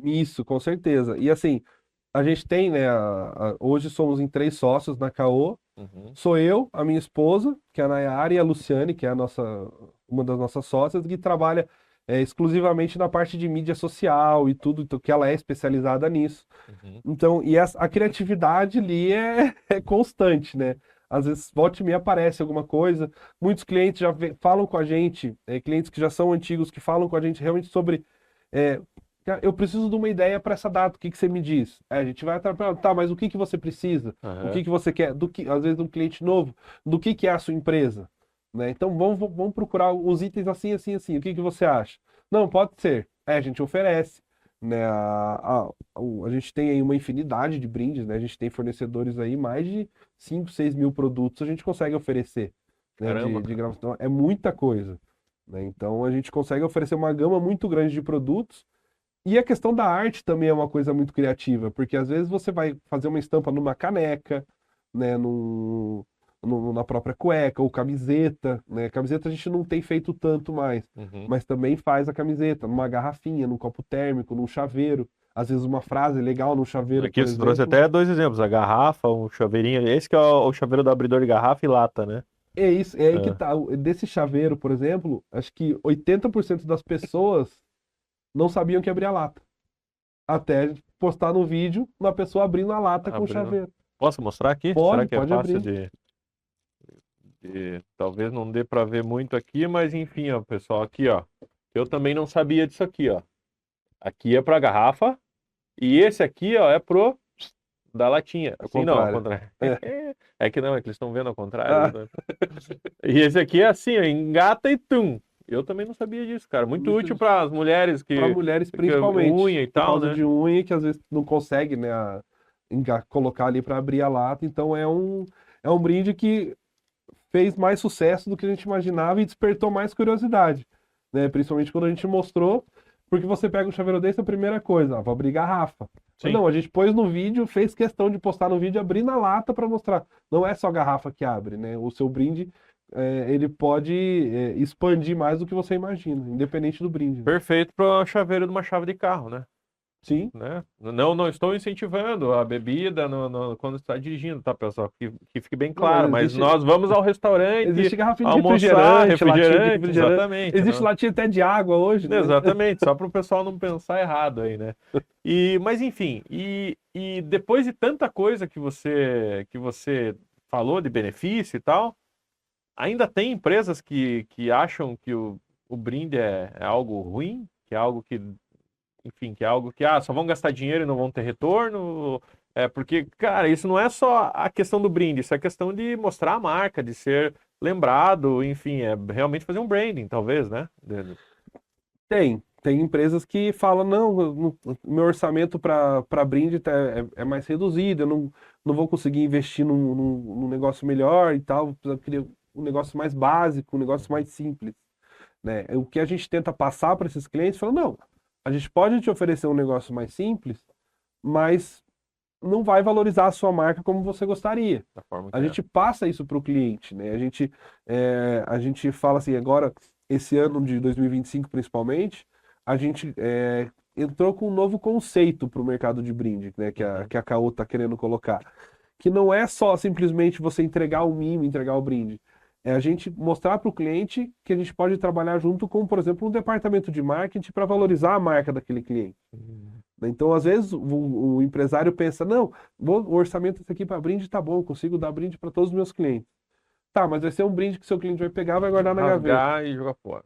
Speaker 2: Isso, com certeza. E assim, a gente tem, né, hoje somos em 3 sócios na Caô. Sou eu, a minha esposa, que é a Nayara, e a Luciane, que é uma das nossas sócias, que trabalha exclusivamente na parte de mídia social e tudo, então, que ela é especializada nisso. Então, a criatividade ali é constante, né? às vezes volta e meia aparece alguma coisa. Muitos clientes já falam com a gente, clientes que já são antigos, que falam com a gente realmente sobre. é, "Cara, eu preciso de uma ideia para essa data, o que que você me diz?" A gente vai atrapalhar, tá, mas o que que você precisa? O
Speaker 1: Aham.
Speaker 2: que que você quer? Às vezes um cliente novo, do que é a sua empresa? Né? Então vamos procurar os itens assim, assim, assim. O que que você acha? Não, pode ser. A gente oferece. Né? A gente tem aí uma infinidade de brindes, né? A gente tem fornecedores aí, mais de 5, 6 mil produtos a gente consegue oferecer, né?
Speaker 1: Caramba,
Speaker 2: De
Speaker 1: cara.
Speaker 2: gravação. É muita coisa, né? Então a gente consegue oferecer uma gama muito grande de produtos. E a questão da arte também é uma coisa muito criativa, porque às vezes você vai fazer uma estampa numa caneca, né, na própria cueca ou camiseta, né? Camiseta a gente não tem feito tanto mais,
Speaker 1: Uhum.
Speaker 2: mas também faz a camiseta numa garrafinha, num copo térmico, num chaveiro. Às vezes uma frase legal no chaveiro,
Speaker 1: Aqui
Speaker 2: por
Speaker 1: você trouxe
Speaker 2: exemplo.
Speaker 1: até dois exemplos, a garrafa, um chaveirinho. Esse que é o chaveiro do abridor de garrafa e lata, né?
Speaker 2: É isso, é aí que
Speaker 1: É.
Speaker 2: tá. Desse chaveiro, por exemplo, acho que 80% das pessoas não sabiam que abria a lata. Até postar no vídeo uma pessoa abrindo a lata com o
Speaker 1: Abrindo.
Speaker 2: chaveiro.
Speaker 1: Posso mostrar aqui? Será
Speaker 2: Pode,
Speaker 1: que é
Speaker 2: pode
Speaker 1: fácil
Speaker 2: abrir.
Speaker 1: de... Talvez não dê para ver muito aqui, mas enfim, ó, pessoal, aqui, ó. Eu também não sabia disso aqui, ó. Aqui é para garrafa e esse aqui, ó, é pro da latinha.
Speaker 2: Ao
Speaker 1: Assim não, ao
Speaker 2: contrário.
Speaker 1: contrário.
Speaker 2: É.
Speaker 1: É que não, é que eles estão vendo ao contrário,
Speaker 2: Ah,
Speaker 1: né? E esse aqui é assim, ó, engata e tum. Eu também não sabia disso, cara. Muito
Speaker 2: muito
Speaker 1: útil para as mulheres
Speaker 2: para
Speaker 1: que,
Speaker 2: mulheres
Speaker 1: que
Speaker 2: principalmente,
Speaker 1: unha e
Speaker 2: por
Speaker 1: tal,
Speaker 2: causa
Speaker 1: né?
Speaker 2: de unha que às vezes não consegue, né, colocar ali para abrir a lata. Então é um brinde que fez mais sucesso do que a gente imaginava e despertou mais curiosidade, né? Principalmente quando a gente mostrou, porque você pega um chaveiro desse, a primeira coisa, vou abrir garrafa. Mas
Speaker 1: Sim,
Speaker 2: não, a gente pôs no vídeo, fez questão de postar no vídeo, abrir na lata para mostrar. Não é só a garrafa que abre, né? O seu brinde, ele pode, expandir mais do que você imagina, independente do brinde, né?
Speaker 1: perfeito para chaveiro de uma chave de carro, né?
Speaker 2: Sim.
Speaker 1: Né? Não, não estou incentivando a bebida quando está dirigindo, tá, pessoal? Que fique bem
Speaker 2: Não, mas
Speaker 1: claro, mas nós vamos ao restaurante
Speaker 2: existe garrafinha de
Speaker 1: almoçar,
Speaker 2: refrigerante, latinha de
Speaker 1: refrigerante,
Speaker 2: refrigerante.
Speaker 1: exatamente,
Speaker 2: Existe
Speaker 1: não?
Speaker 2: latinha até de água hoje, né?
Speaker 1: Exatamente, só para o pessoal não pensar errado aí, né? Mas enfim, e depois de tanta coisa que você falou de benefício e tal, ainda tem empresas que acham que o brinde é algo ruim, que é algo que, enfim, que é algo que só vão gastar dinheiro e não vão ter retorno. Porque, cara, isso não é só a questão do brinde, isso é questão de mostrar a marca, de ser lembrado, enfim, é realmente fazer um branding, talvez, né?
Speaker 2: Tem empresas que falam, não, meu orçamento para brinde é mais reduzido, eu não vou conseguir investir num negócio melhor e tal, eu queria um negócio mais básico, um negócio mais simples, né? O que a gente tenta passar para esses clientes, fala, não, a gente pode te oferecer um negócio mais simples, mas não vai valorizar a sua marca como você gostaria.
Speaker 1: Da forma
Speaker 2: A
Speaker 1: que é.
Speaker 2: gente passa isso para o cliente, né? A gente fala assim, agora, esse ano de 2025 principalmente, a gente entrou com um novo conceito para o mercado de brinde, né?
Speaker 1: Uhum.
Speaker 2: Que a Caô está querendo colocar. Que não é só simplesmente você entregar o mimo, entregar o brinde. É a gente mostrar para o cliente que a gente pode trabalhar junto com, por exemplo, um departamento de marketing para valorizar a marca daquele cliente.
Speaker 1: Uhum.
Speaker 2: Então, às vezes, o empresário pensa, não, o orçamento desse aqui para brinde tá bom, eu consigo dar brinde para todos os meus clientes. Tá, mas vai ser um brinde que seu cliente vai pegar e vai guardar na gaveta.
Speaker 1: Rasgar e jogar fora.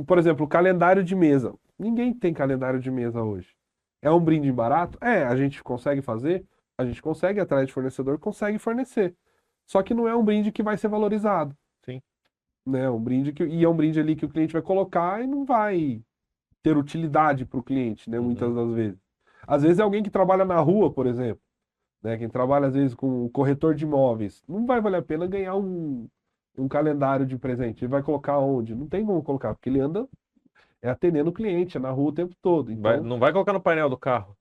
Speaker 2: Por exemplo, o calendário de mesa. Ninguém tem calendário de mesa hoje. É um brinde barato? A gente consegue fazer, a gente consegue, atrás de fornecedor, consegue fornecer. Só que não é um brinde que vai ser valorizado,
Speaker 1: Sim.
Speaker 2: né? E é um brinde ali que o cliente vai colocar e não vai ter utilidade para o cliente, né? Muitas
Speaker 1: Uhum.
Speaker 2: das vezes. Às vezes é alguém que trabalha na rua, por exemplo, né? Quem trabalha às vezes com corretor de imóveis, não vai valer a pena ganhar um calendário de presente. Ele vai colocar onde? Não tem como colocar, porque ele anda atendendo o cliente, é na rua o tempo todo. Então,
Speaker 1: Não vai colocar no painel do carro.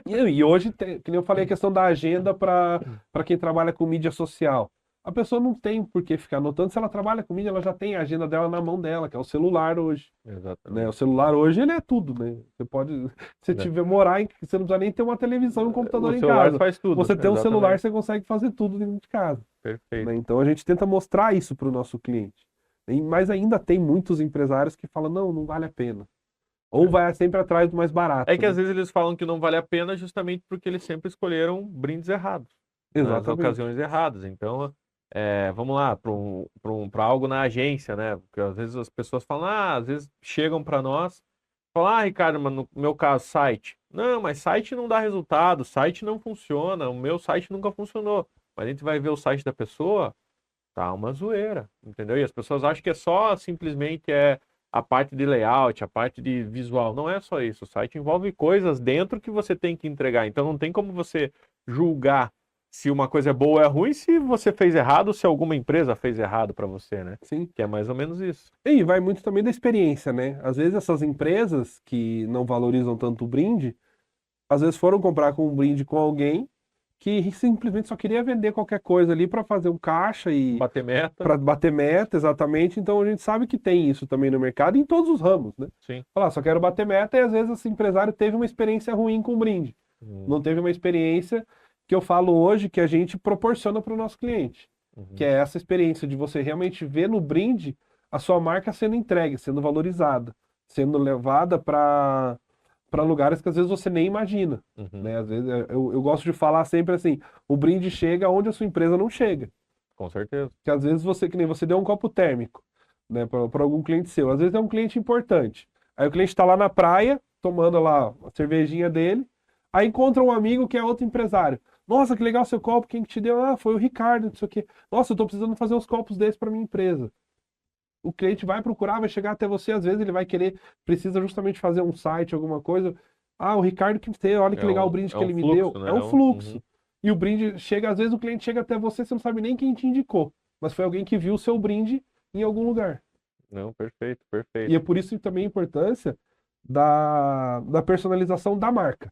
Speaker 2: e hoje, que nem eu falei, a questão da agenda para quem trabalha com mídia social. A pessoa não tem por que ficar anotando. Se ela trabalha com mídia, ela já tem a agenda dela na mão dela, que é o celular hoje. Né? O
Speaker 1: Exatamente.
Speaker 2: celular hoje, ele é tudo, né? Você pode, se
Speaker 1: Né?
Speaker 2: tiver você não precisa nem ter uma televisão e um
Speaker 1: O
Speaker 2: computador em
Speaker 1: celular
Speaker 2: casa.
Speaker 1: faz tudo,
Speaker 2: Você tem um celular,
Speaker 1: exatamente.
Speaker 2: você consegue fazer tudo dentro de casa, né?
Speaker 1: Perfeito.
Speaker 2: Então a gente tenta mostrar isso para o nosso cliente. Mas ainda tem muitos empresários que falam, não, não vale a pena. Ou
Speaker 1: É.
Speaker 2: vai sempre atrás do mais
Speaker 1: É
Speaker 2: barato,
Speaker 1: que às
Speaker 2: né?
Speaker 1: vezes eles falam que não vale a pena justamente porque eles sempre escolheram brindes errados, nas
Speaker 2: Exatamente.
Speaker 1: ocasiões erradas. Então, vamos lá, para algo na agência, né? Porque às vezes as pessoas falam, às vezes chegam para nós, falam, Ricardo, mas no meu caso, site. Não, mas site não dá resultado, site não funciona, o meu site nunca funcionou. Mas a gente vai ver o site da pessoa, tá uma zoeira, entendeu? E as pessoas acham que é só simplesmente a parte de layout, a parte de visual. Não é só isso. O site envolve coisas dentro que você tem que entregar. Então não tem como você julgar se uma coisa é boa ou é ruim se você fez errado ou se alguma empresa fez errado para você, né?
Speaker 2: Sim.
Speaker 1: Que é mais ou menos isso.
Speaker 2: E vai muito também da experiência, né? Às vezes essas empresas que não valorizam tanto o brinde, às vezes foram comprar com um brinde com alguém que simplesmente só queria vender qualquer coisa ali para fazer um caixa e
Speaker 1: Bater meta.
Speaker 2: para bater meta, exatamente. Então a gente sabe que tem isso também no mercado em todos os ramos, né?
Speaker 1: Sim.
Speaker 2: Falar, só quero bater meta e às vezes esse empresário teve uma experiência ruim com o brinde. Não teve uma experiência que eu falo hoje que a gente proporciona para o nosso cliente. Que é essa experiência de você realmente ver no brinde a sua marca sendo entregue, sendo valorizada, sendo levada para lugares que às vezes você nem imagina. Né? Às vezes eu gosto de falar sempre assim, o brinde chega onde a sua empresa não chega.
Speaker 1: Com certeza.
Speaker 2: Que às vezes você, que nem você deu um copo térmico, né, para algum cliente seu. Às vezes é um cliente importante. Aí o cliente está lá na praia, tomando lá a cervejinha dele, aí encontra um amigo que é outro empresário. Nossa, que legal seu copo, quem que te deu? Ah, foi o Ricardo, não sei o quê. Nossa, eu tô precisando fazer uns copos desses para minha empresa. O cliente vai procurar, vai chegar até você, às vezes ele vai querer, precisa justamente fazer um site, alguma coisa. Ah, o Ricardo que tem, olha que legal o brinde que ele me deu.
Speaker 1: Né?
Speaker 2: É um fluxo. E o brinde chega, às vezes o cliente chega até você, você não sabe nem quem te indicou. Mas foi alguém que viu o seu brinde em algum lugar.
Speaker 1: Não, perfeito, perfeito.
Speaker 2: E é por isso também a importância da personalização da marca,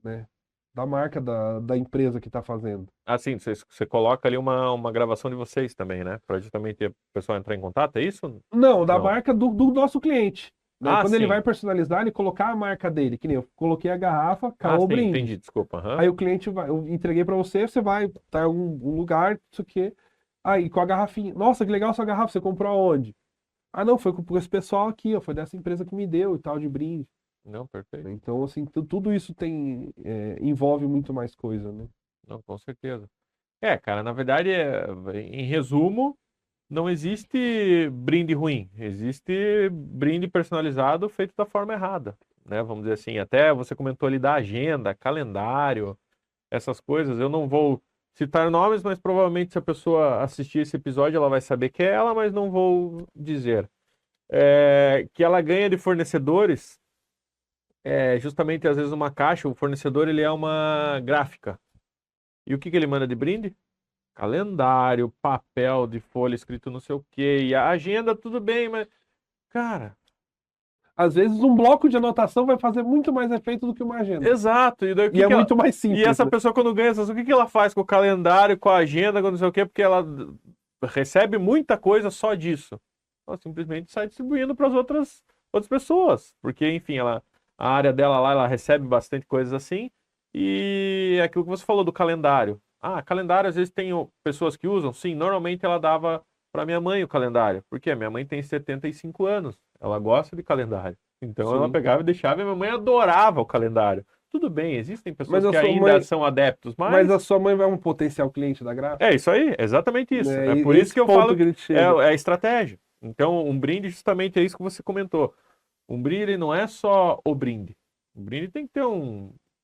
Speaker 2: né? Da marca da empresa que está fazendo.
Speaker 1: Ah, sim, você coloca ali uma gravação de vocês também, né? Para justamente o pessoal entrar em contato, é isso?
Speaker 2: Não, da
Speaker 1: Não.
Speaker 2: marca do nosso cliente. Né?
Speaker 1: Ah,
Speaker 2: Quando
Speaker 1: sim.
Speaker 2: ele vai personalizar, ele colocar a marca dele, que nem eu coloquei a garrafa,
Speaker 1: Ah,
Speaker 2: Caô
Speaker 1: sim,
Speaker 2: Brinde.
Speaker 1: entendi, desculpa.
Speaker 2: Aí o cliente vai, eu entreguei para você, você vai estar em algum lugar, isso aqui. Aí com a garrafinha. Nossa, que legal sua garrafa, você comprou aonde? Ah, não, foi com esse pessoal aqui, ó, foi dessa empresa que me deu e tal, de brinde.
Speaker 1: Não, perfeito.
Speaker 2: Então, assim, tudo isso envolve muito mais coisa, né?
Speaker 1: Não, com certeza. Cara, na verdade, em resumo, não existe brinde ruim. Existe brinde personalizado feito da forma errada, né? Vamos dizer assim. Até você comentou ali da agenda, calendário, essas coisas. Eu não vou citar nomes, mas provavelmente se a pessoa assistir esse episódio, ela vai saber que é ela, mas não vou dizer. Que ela ganha de fornecedores, justamente às vezes uma caixa, o fornecedor ele é uma gráfica. E o que ele manda de brinde? Calendário, papel de folha escrito não sei o quê, e a agenda, tudo bem, mas, cara...
Speaker 2: Às vezes um bloco de anotação vai fazer muito mais efeito do que uma agenda.
Speaker 1: Exato. E, daí,
Speaker 2: E é muito mais simples.
Speaker 1: E essa
Speaker 2: né?
Speaker 1: pessoa quando ganha essas, o que ela faz com o calendário, com a agenda, com não sei o quê, porque ela recebe muita coisa só disso. Ela simplesmente sai distribuindo para as outras pessoas, porque, enfim, a área dela lá, ela recebe bastante coisas assim, e é aquilo que você falou do calendário. Ah, calendário, às vezes tem pessoas que usam, sim, normalmente ela dava para minha mãe o calendário, porque minha mãe tem 75 anos, ela gosta de calendário. Então ela
Speaker 2: Sim.
Speaker 1: pegava e deixava, e minha mãe adorava o calendário. Tudo bem, existem pessoas
Speaker 2: Mas a
Speaker 1: que
Speaker 2: sua
Speaker 1: ainda
Speaker 2: mãe-
Speaker 1: são adeptos,
Speaker 2: Mas
Speaker 1: mas
Speaker 2: a sua mãe vai um potencial cliente da gráfica?
Speaker 1: é isso aí, exatamente isso.
Speaker 2: É,
Speaker 1: É por
Speaker 2: e
Speaker 1: isso
Speaker 2: esse
Speaker 1: que eu
Speaker 2: ponto
Speaker 1: falo
Speaker 2: que ele
Speaker 1: que
Speaker 2: chega.
Speaker 1: é a estratégia. Então, um brinde justamente é isso que você comentou. Um brinde ele não é só o brinde. O brinde tem que ter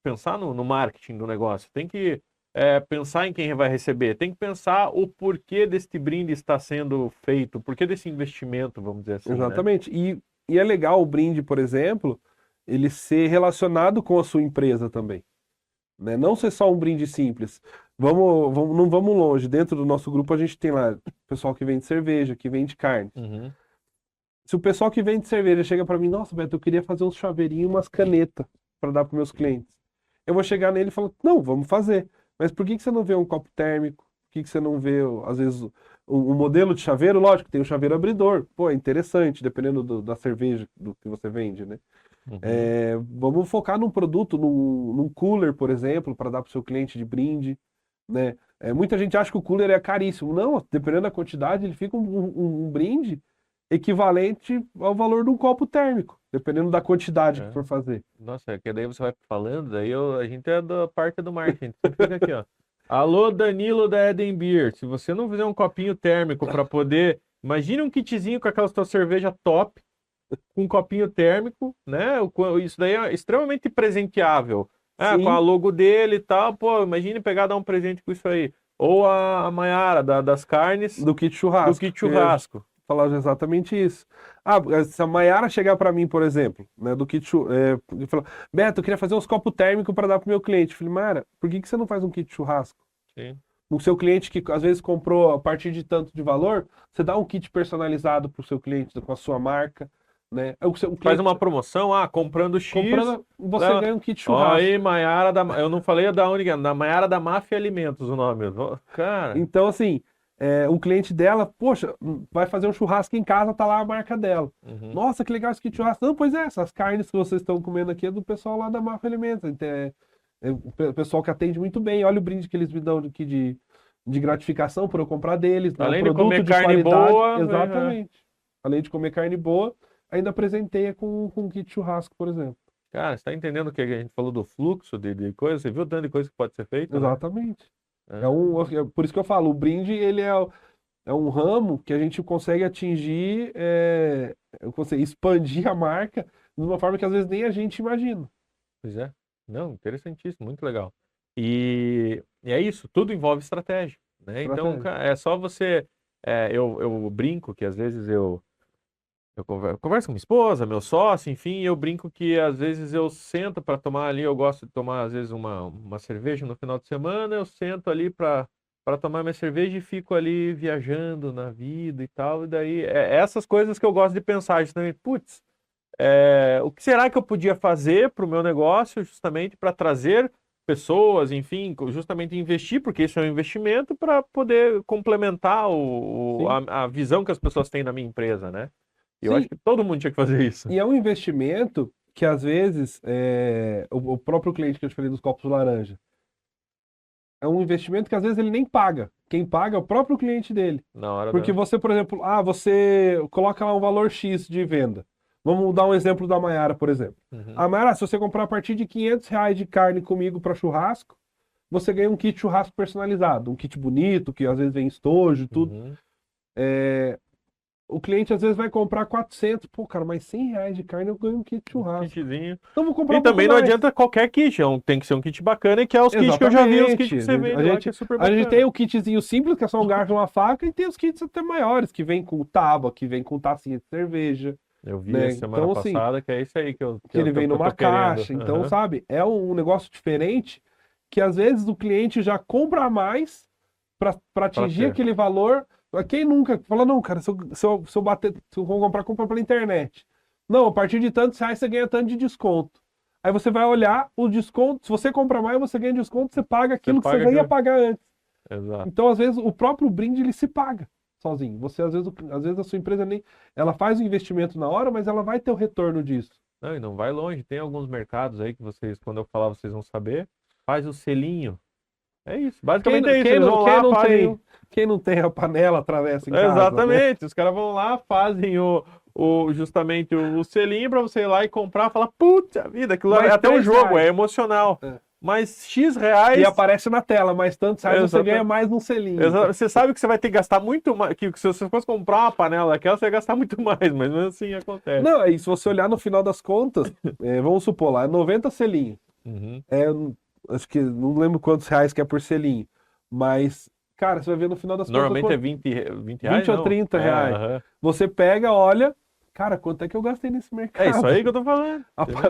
Speaker 1: pensar no marketing do negócio, tem que pensar em quem vai receber, tem que pensar o porquê deste brinde está sendo feito, o porquê desse investimento, vamos dizer assim, né?
Speaker 2: Exatamente. E é legal o brinde, por exemplo, ele ser relacionado com a sua empresa também. Né? Não ser só um brinde simples. Não vamos longe. Dentro do nosso grupo a gente tem lá pessoal que vende cerveja, que vende carne.
Speaker 1: Uhum.
Speaker 2: Se o pessoal que vende cerveja chega para mim, nossa, Beto, eu queria fazer uns chaveirinhos, umas canetas para dar para meus clientes. Eu vou chegar nele e falar, não, vamos fazer. Mas por que você não vê um copo térmico? Por que você não vê, às vezes, um modelo de chaveiro? Lógico, tem o chaveiro abridor. Pô, é interessante, dependendo da cerveja do que você vende, né?
Speaker 1: Uhum.
Speaker 2: Vamos focar num produto, num cooler, por exemplo, para dar para o seu cliente de brinde, né? Muita gente acha que o cooler é caríssimo. Não, dependendo da quantidade, ele fica um brinde equivalente ao valor de um copo térmico, dependendo da quantidade que for fazer.
Speaker 1: Nossa, que daí você vai falando, daí a gente é da parte do marketing, sempre fica aqui, ó. Alô, Danilo da Eden Beer. Se você não fizer um copinho térmico para poder. Imagine um kitzinho com aquela sua cerveja top, com um copinho térmico, né? Isso daí é extremamente presenteável. Ah, com a
Speaker 2: Sim,
Speaker 1: logo dele e tal. Pô, imagine pegar e dar um presente com isso aí. Ou a Maiara das carnes
Speaker 2: do kit
Speaker 1: do
Speaker 2: churrasco.
Speaker 1: kit
Speaker 2: Eu ia
Speaker 1: churrasco.
Speaker 2: falar exatamente isso. Ah, se a Maiara chegar para mim, por exemplo, né, do kit e falar, Beto, eu queria fazer uns copos térmicos para dar pro meu cliente. Eu falei, Maiara, por que que você não faz um kit churrasco?
Speaker 1: Sim.
Speaker 2: O seu cliente que às vezes comprou a partir de tanto de valor, você dá um kit personalizado pro seu cliente com a sua marca, né? O
Speaker 1: Faz
Speaker 2: cliente
Speaker 1: uma promoção, comprando X.
Speaker 2: comprando, você
Speaker 1: leva-
Speaker 2: ganha um kit
Speaker 1: Ó,
Speaker 2: churrasco.
Speaker 1: aí, Maiara da. Eu não falei da única, da Maiara da Máfia Alimentos, o nome. Cara,
Speaker 2: Então, assim, o cliente dela, poxa, vai fazer um churrasco em casa, tá lá a marca dela.
Speaker 1: uhum.
Speaker 2: Nossa, que legal esse kit churrasco. Não, pois é, essas carnes que vocês estão comendo aqui é do pessoal lá da Mafra Alimentos. Então, o pessoal que atende muito bem. Olha o brinde que eles me dão aqui de gratificação por eu comprar deles, né? Um
Speaker 1: Além de
Speaker 2: produto
Speaker 1: comer
Speaker 2: de
Speaker 1: carne
Speaker 2: qualidade.
Speaker 1: boa,
Speaker 2: Exatamente. Além de comer carne boa, ainda presenteia com um kit churrasco, por exemplo.
Speaker 1: cara, você tá entendendo o que a gente falou do fluxo de coisa? Você viu o tanto de coisa que pode ser feita, né?
Speaker 2: Exatamente.
Speaker 1: É.
Speaker 2: Por isso que eu falo, o brinde, ele é um ramo que a gente consegue atingir, consegue expandir a marca de uma forma que às vezes nem a gente imagina.
Speaker 1: Pois é. Não, interessantíssimo, muito legal. E é isso, tudo envolve estratégia, né? Então,
Speaker 2: Estratégia.
Speaker 1: é só você. Eu brinco que às vezes eu converso com minha esposa, meu sócio, enfim, e eu brinco que às vezes eu sento para tomar ali, eu gosto de tomar às vezes uma cerveja no final de semana, eu sento ali para tomar minha cerveja e fico ali viajando na vida e tal, e daí essas coisas que eu gosto de pensar, justamente, putz, o que será que eu podia fazer para o meu negócio justamente para trazer pessoas, enfim, justamente investir, porque isso é um investimento para poder complementar
Speaker 2: Sim.
Speaker 1: a visão que as pessoas têm na minha empresa, né? E eu acho
Speaker 2: Sim,
Speaker 1: que todo mundo tinha que fazer isso.
Speaker 2: e é um investimento que às vezes o próprio cliente que eu te falei dos copos laranja é um investimento que às vezes ele nem paga. Quem paga é o próprio cliente dele.
Speaker 1: Na hora
Speaker 2: Porque
Speaker 1: da.
Speaker 2: você, por exemplo, você coloca lá um valor X de venda. Vamos dar um exemplo da Maiara, por exemplo.
Speaker 1: Uhum,
Speaker 2: A Maiara, se você comprar a partir de R$ 500 de carne comigo para churrasco, você ganha um kit churrasco personalizado. Um kit bonito, que às vezes vem estojo e tudo.
Speaker 1: uhum.
Speaker 2: O cliente às vezes vai comprar 400. Pô, cara, mas R$ 100 de carne eu ganho um kit churrasco.
Speaker 1: Kitzinho.
Speaker 2: Então eu vou comprar
Speaker 1: E
Speaker 2: um pouco
Speaker 1: também não
Speaker 2: mais.
Speaker 1: adianta qualquer kit, tem que ser um kit bacana, que é os kits que eu já vi, os kits
Speaker 2: Exatamente.
Speaker 1: que você vende
Speaker 2: A
Speaker 1: lá,
Speaker 2: gente,
Speaker 1: que é super
Speaker 2: a gente tem
Speaker 1: bacana.
Speaker 2: o kitzinho simples, que é só um garfo e uma faca, e tem os kits até maiores, que vem com tábua, que vem com tacinha de cerveja,
Speaker 1: Eu vi
Speaker 2: né?
Speaker 1: essa semana
Speaker 2: Então, assim,
Speaker 1: passada, que é isso aí que eu, que
Speaker 2: que
Speaker 1: eu,
Speaker 2: ele
Speaker 1: que eu,
Speaker 2: vem
Speaker 1: que eu
Speaker 2: numa
Speaker 1: tô querendo.
Speaker 2: caixa. Então,
Speaker 1: Aham.
Speaker 2: sabe, é um negócio diferente que às vezes o cliente já compra mais para
Speaker 1: Pra
Speaker 2: atingir
Speaker 1: ter.
Speaker 2: aquele valor. Quem nunca fala, não, cara, se eu bater, se eu vou comprar, compra pela internet. Não, a partir de tantos reais você ganha tanto de desconto. Aí você vai olhar o desconto, se você compra mais, você ganha desconto, você paga
Speaker 1: Você
Speaker 2: aquilo que você
Speaker 1: paga
Speaker 2: já ia
Speaker 1: aquilo.
Speaker 2: pagar antes.
Speaker 1: Exato.
Speaker 2: Então, às vezes, o próprio brinde ele se paga sozinho. Você, às vezes a sua empresa nem, ela faz o investimento na hora, mas ela vai ter o retorno disso.
Speaker 1: Não, e não vai longe. Tem alguns mercados aí que vocês, quando eu falar, vocês vão saber. Faz o selinho. É isso.
Speaker 2: Quem,
Speaker 1: Basicamente
Speaker 2: não-
Speaker 1: é isso.
Speaker 2: quem,
Speaker 1: Eles
Speaker 2: não,
Speaker 1: vão
Speaker 2: quem
Speaker 1: lá,
Speaker 2: não
Speaker 1: fazem
Speaker 2: tem, quem não tem a panela atravessa em casa, né?
Speaker 1: Exatamente. Os caras vão lá, fazem justamente o selinho pra você ir lá e comprar e falar, puta vida, aquilo é
Speaker 2: Mais
Speaker 1: até um jogo,
Speaker 2: R$ 3.
Speaker 1: é emocional.
Speaker 2: É.
Speaker 1: Mas X
Speaker 2: E
Speaker 1: reais.
Speaker 2: aparece na tela, mas tantos reais você ganha
Speaker 1: Exatamente.
Speaker 2: mais num selinho.
Speaker 1: Você sabe que você vai ter que gastar muito mais. Que se você fosse comprar uma panela daquela, você vai gastar muito mais, mas mesmo assim acontece.
Speaker 2: Não, aí se você olhar no final das contas, vamos supor lá, é 90 selinhos.
Speaker 1: Uhum.
Speaker 2: Acho que não lembro quantos reais que é por selinho. Mas, cara, você vai ver no final das
Speaker 1: Normalmente é
Speaker 2: contas
Speaker 1: 20 reais,
Speaker 2: 20 ou
Speaker 1: não?
Speaker 2: 30 reais.
Speaker 1: Aham.
Speaker 2: Você pega, olha, cara, quanto é que eu gastei nesse mercado?
Speaker 1: É isso aí que eu tô falando.
Speaker 2: A
Speaker 1: Entendeu?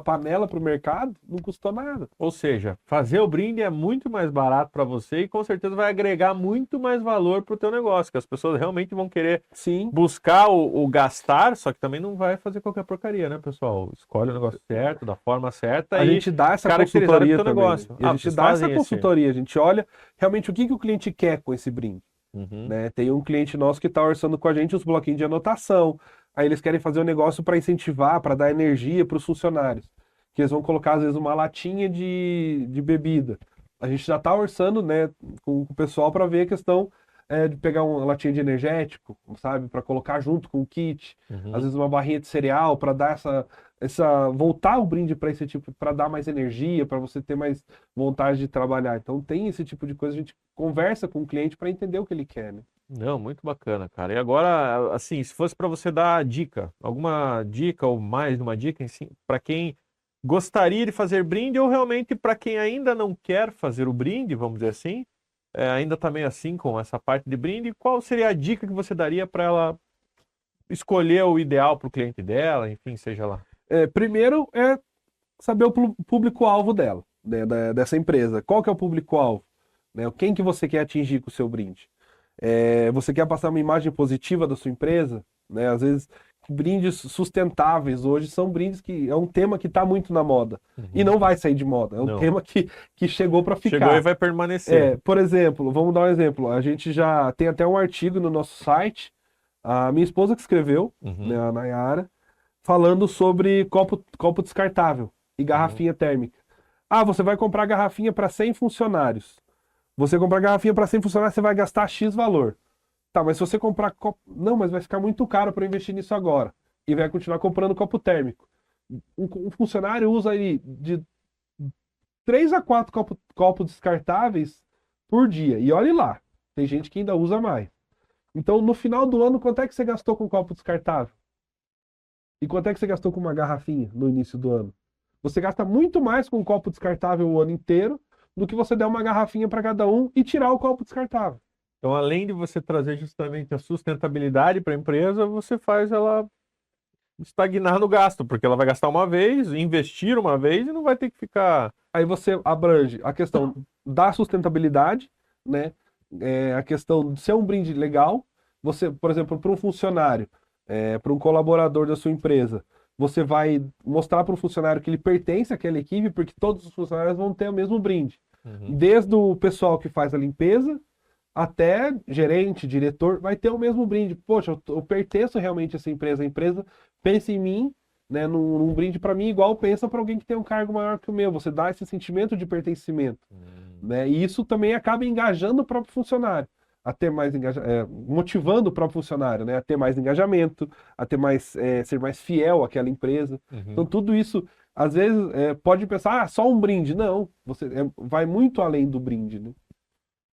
Speaker 2: panela pro mercado não custou nada.
Speaker 1: Ou seja, fazer o brinde é muito mais barato para você e com certeza vai agregar muito mais valor para o teu negócio, que as pessoas realmente vão querer
Speaker 2: Sim.
Speaker 1: buscar o gastar, só que também não vai fazer qualquer porcaria, né, pessoal? Escolhe o negócio certo, da forma certa
Speaker 2: A
Speaker 1: e
Speaker 2: gente dá essa
Speaker 1: caracterizado
Speaker 2: consultoria
Speaker 1: pro teu
Speaker 2: também, né?
Speaker 1: negócio.
Speaker 2: E a
Speaker 1: Ah,
Speaker 2: gente
Speaker 1: vocês
Speaker 2: dá essa
Speaker 1: fazem esse.
Speaker 2: consultoria, a gente olha realmente o que o cliente quer com esse brinde,
Speaker 1: Uhum.
Speaker 2: né? Tem um cliente nosso que está orçando com a gente os bloquinhos de anotação. Aí eles querem fazer um negócio para incentivar, para dar energia para os funcionários. Que eles vão colocar, às vezes, uma latinha de bebida. A gente já está orçando, né, com o pessoal para ver a questão de pegar uma latinha de energético, sabe? Para colocar junto com o kit. Às
Speaker 1: Uhum.
Speaker 2: vezes uma barrinha de cereal para dar voltar o brinde para esse tipo, para dar mais energia, para você ter mais vontade de trabalhar. Então tem esse tipo de coisa, a gente conversa com o cliente para entender o que ele quer, né?
Speaker 1: Não, muito bacana, cara. E agora, assim, se fosse para você dar dica, alguma dica ou mais de uma dica, para quem gostaria de fazer brinde ou realmente para quem ainda não quer fazer o brinde, vamos dizer assim, ainda tá meio assim com essa parte de brinde, qual seria a dica que você daria para ela escolher o ideal para o cliente dela, enfim, seja lá?
Speaker 2: Primeiro é saber o público-alvo dela, né, dessa empresa. Qual que é o público-alvo? Né? Quem que você quer atingir com o seu brinde? Você quer passar uma imagem positiva da sua empresa? Né? Às vezes, brindes sustentáveis hoje são brindes que é um tema que está muito na moda. E
Speaker 1: Uhum.
Speaker 2: não vai sair de moda. É um
Speaker 1: Não.
Speaker 2: tema que chegou para ficar.
Speaker 1: Chegou e vai permanecer.
Speaker 2: Por exemplo, vamos dar um exemplo. A gente já tem até um artigo no nosso site, a minha esposa que escreveu,
Speaker 1: Uhum.
Speaker 2: né, a Nayara, falando sobre copo descartável e garrafinha térmica. Ah, você vai comprar garrafinha para 100 funcionários. Você comprar garrafinha para 100 funcionários, você vai gastar X valor. Tá, mas se você comprar copo. Não, mas vai ficar muito caro para investir nisso agora. E vai continuar comprando copo térmico. Um funcionário usa aí de 3 a 4 copos descartáveis por dia. E olhe lá, tem gente que ainda usa mais. Então, no final do ano, quanto é que você gastou com copo descartável? E quanto é que você gastou com uma garrafinha no início do ano? Você gasta muito mais com um copo descartável o ano inteiro do que você der uma garrafinha para cada um e tirar o copo descartável.
Speaker 1: Então, além de você trazer justamente a sustentabilidade para a empresa, você faz ela estagnar no gasto, porque ela vai gastar uma vez, investir uma vez e não vai ter que ficar.
Speaker 2: Aí você abrange a questão da sustentabilidade, né? A questão de ser um brinde legal. Você, por exemplo, para um funcionário, para um colaborador da sua empresa, você vai mostrar para o funcionário que ele pertence àquela equipe, porque todos os funcionários vão ter o mesmo brinde.
Speaker 1: Uhum.
Speaker 2: Desde o pessoal que faz a limpeza até gerente, diretor, vai ter o mesmo brinde. Poxa, eu pertenço realmente a essa empresa. A empresa pensa em mim, né, num brinde para mim, igual pensa para alguém que tem um cargo maior que o meu. Você dá esse sentimento de pertencimento, né? E isso também acaba engajando o próprio funcionário a ter mais motivando o próprio funcionário, né, a ter mais engajamento, a ter mais ser mais fiel àquela empresa. Então
Speaker 1: Uhum.
Speaker 2: tudo isso às vezes pode pensar, só um brinde. Não, você vai muito além do brinde, né?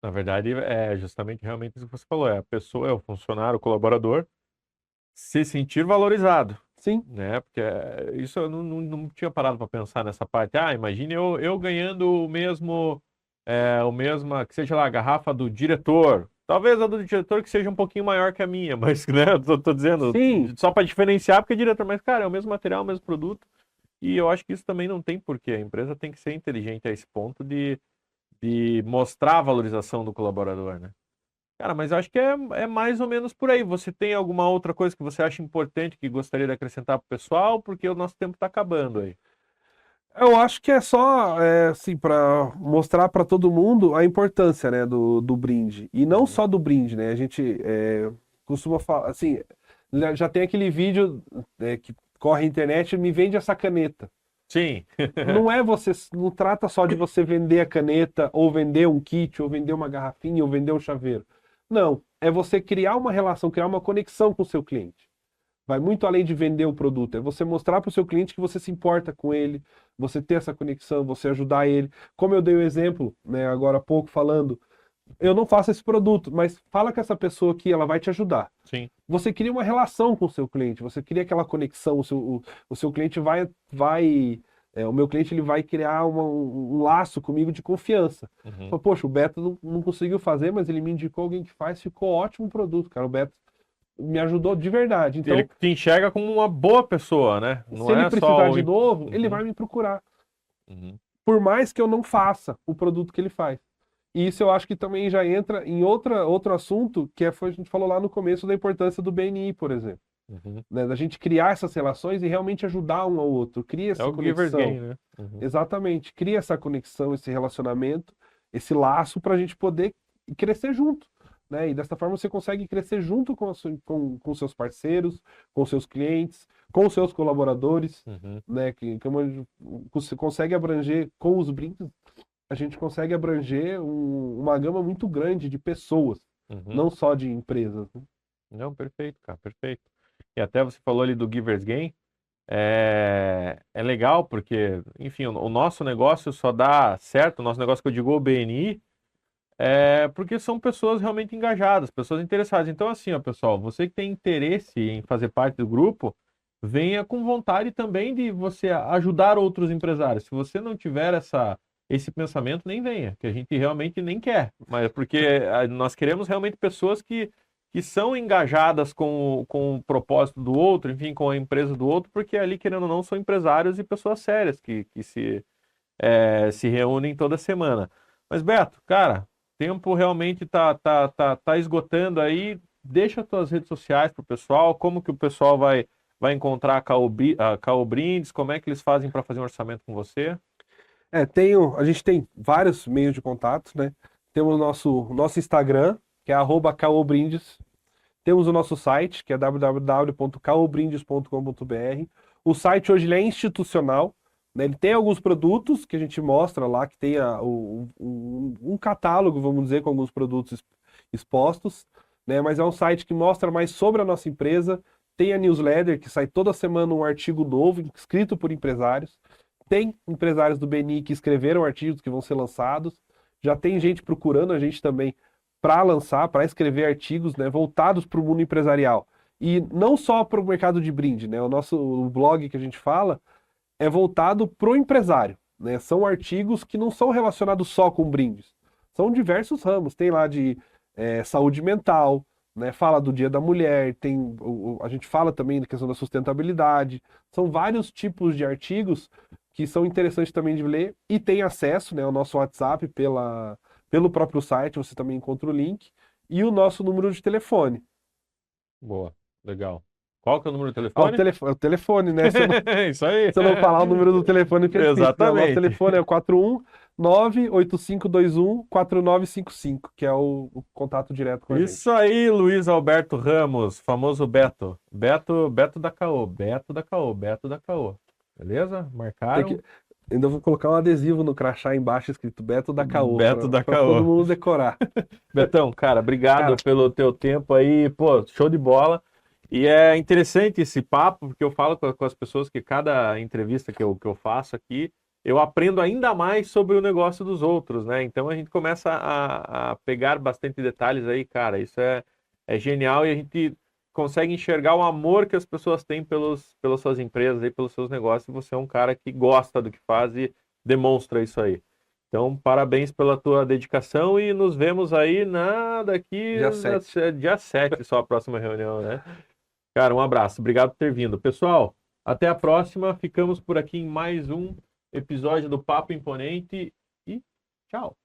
Speaker 1: Na verdade, é justamente realmente isso que você falou, é a pessoa, é o funcionário, o colaborador, se sentir valorizado,
Speaker 2: Sim,
Speaker 1: né? Porque isso eu não tinha parado para pensar nessa parte. Ah, imagine eu ganhando o mesmo, que seja lá, a garrafa do diretor. Talvez a do diretor que seja um pouquinho maior que a minha, mas, né, eu tô dizendo,
Speaker 2: sim.
Speaker 1: só para diferenciar, porque é diretor, mas, cara, é o mesmo material, o mesmo produto, e eu acho que isso também não tem porquê. A empresa tem que ser inteligente a esse ponto de mostrar a valorização do colaborador, né? Cara, mas eu acho que é mais ou menos por aí. Você tem alguma outra coisa que você acha importante que gostaria de acrescentar para o pessoal? Porque o nosso tempo está acabando aí.
Speaker 2: Eu acho que é só, assim, para mostrar para todo mundo a importância, né, do brinde. E não
Speaker 1: Uhum.
Speaker 2: só do brinde, né? A gente costuma falar, assim, já tem aquele vídeo que corre a internet, me vende essa caneta.
Speaker 1: Sim.
Speaker 2: Não é você, não trata só de você vender a caneta, ou vender um kit, ou vender uma garrafinha, ou vender um chaveiro. Não, é você criar uma relação, criar uma conexão com o seu cliente. Vai muito além de vender o produto. É você mostrar para o seu cliente que você se importa com ele, você ter essa conexão, você ajudar ele. Como eu dei o exemplo, né, agora há pouco falando, eu não faço esse produto, mas fala com essa pessoa aqui, ela vai te ajudar.
Speaker 1: Sim.
Speaker 2: Você cria uma relação com o seu cliente, você cria aquela conexão, o seu cliente o meu cliente ele vai criar um laço comigo de confiança.
Speaker 1: Uhum.
Speaker 2: Fala, poxa, o Beto não conseguiu fazer, mas ele me indicou alguém que faz, ficou ótimo o produto, cara. O Beto me ajudou de verdade.
Speaker 1: Ele
Speaker 2: Então,
Speaker 1: te enxerga como uma boa pessoa, né?
Speaker 2: se
Speaker 1: Não
Speaker 2: ele
Speaker 1: é só
Speaker 2: precisar
Speaker 1: o.
Speaker 2: de novo, ele
Speaker 1: Uhum.
Speaker 2: vai me procurar.
Speaker 1: Uhum.
Speaker 2: Por mais que eu não faça o produto que ele faz. E isso eu acho que também já entra em outro assunto, a gente falou lá no começo da importância do BNI, por exemplo.
Speaker 1: Uhum.
Speaker 2: Né? Da gente criar essas relações e realmente ajudar um ao outro. Cria
Speaker 1: É
Speaker 2: essa
Speaker 1: o giver's
Speaker 2: conexão.
Speaker 1: gain, né? Uhum.
Speaker 2: Exatamente. Cria essa conexão, esse relacionamento, esse laço para a gente poder crescer junto. Né? E dessa forma você consegue crescer junto com seus parceiros, com seus clientes, com os seus colaboradores,
Speaker 1: Uhum.
Speaker 2: né? Você consegue abranger com os brindes, a gente consegue abranger uma gama muito grande de pessoas,
Speaker 1: Uhum.
Speaker 2: não só de empresas. Né?
Speaker 1: Não, perfeito, cara, perfeito. E até você falou ali do giver's gain. é legal porque, enfim, o nosso negócio só dá certo, o nosso negócio que eu digo, o BNI, porque são pessoas realmente engajadas, pessoas interessadas. Então, assim, ó, pessoal, você que tem interesse em fazer parte do grupo, venha com vontade também de você ajudar outros empresários. Se você não tiver esse pensamento, nem venha, que a gente realmente nem quer. Mas porque nós queremos realmente pessoas que são engajadas com o propósito do outro, enfim, com a empresa do outro, porque ali, querendo ou não, são empresários e pessoas sérias que se reúnem toda semana. Mas, Beto, cara, tempo realmente tá esgotando aí. Deixa as tuas redes sociais pro pessoal, como que o pessoal vai encontrar a Caô Brindes, como é que eles fazem para fazer um orçamento com você?
Speaker 2: A gente tem vários meios de contato, né? Temos o nosso Instagram, que é @caobrindes. Temos o nosso site, que é www.caobrindes.com.br. O site hoje ele é institucional, né? Ele tem alguns produtos que a gente mostra lá, que tem um catálogo, vamos dizer, com alguns produtos expostos, né? Mas é um site que mostra mais sobre a nossa empresa. Tem a newsletter, que sai toda semana um artigo novo, escrito por empresários. Tem empresários do BNI que escreveram artigos que vão ser lançados. Já tem gente procurando a gente também para lançar, para escrever artigos, né, voltados para o mundo empresarial. E não só para o mercado de brinde, né? O blog que a gente fala é voltado para o empresário, né? São artigos que não são relacionados só com brindes. São diversos ramos. Tem lá de saúde mental, né? Fala do Dia da Mulher, a gente fala também da questão da sustentabilidade. São vários tipos de artigos que são interessantes também de ler e tem acesso, né, ao nosso WhatsApp pelo próprio site, você também encontra o link, e o nosso número de telefone.
Speaker 1: Boa, legal. Qual que é o número do
Speaker 2: Ah,
Speaker 1: telefone?
Speaker 2: o telefone, né?
Speaker 1: Isso aí.
Speaker 2: Se eu não falar o número do telefone, fica difícil, né? O nosso
Speaker 1: Exatamente.
Speaker 2: telefone é o 419-8521-4955, que é o contato direto com a gente.
Speaker 1: Isso aí, Luiz Alberto Ramos, famoso Beto. Beto da Caô, Beto da Caô, Beto da Caô. Beleza? Marcaram?
Speaker 2: Ainda vou colocar um adesivo no crachá embaixo escrito Beto da Caô,
Speaker 1: Beto da
Speaker 2: para todo
Speaker 1: Caô.
Speaker 2: mundo decorar.
Speaker 1: Betão, cara, obrigado
Speaker 2: Cara,
Speaker 1: pelo teu tempo aí, pô, show de bola. E é interessante esse papo, porque eu falo com as pessoas que cada entrevista que eu faço aqui, eu aprendo ainda mais sobre o negócio dos outros, né? Então a gente começa a pegar bastante detalhes aí, cara. Isso é genial e a gente consegue enxergar o amor que as pessoas têm pelas suas empresas e pelos seus negócios. E você é um cara que gosta do que faz e demonstra isso aí. Então, parabéns pela tua dedicação e nos vemos aí daqui
Speaker 2: dia 7.
Speaker 1: dia 7, só a próxima reunião, né? Cara, um abraço. Obrigado por ter vindo. Pessoal, até a próxima. Ficamos por aqui em mais um episódio do Papo Imponente e tchau.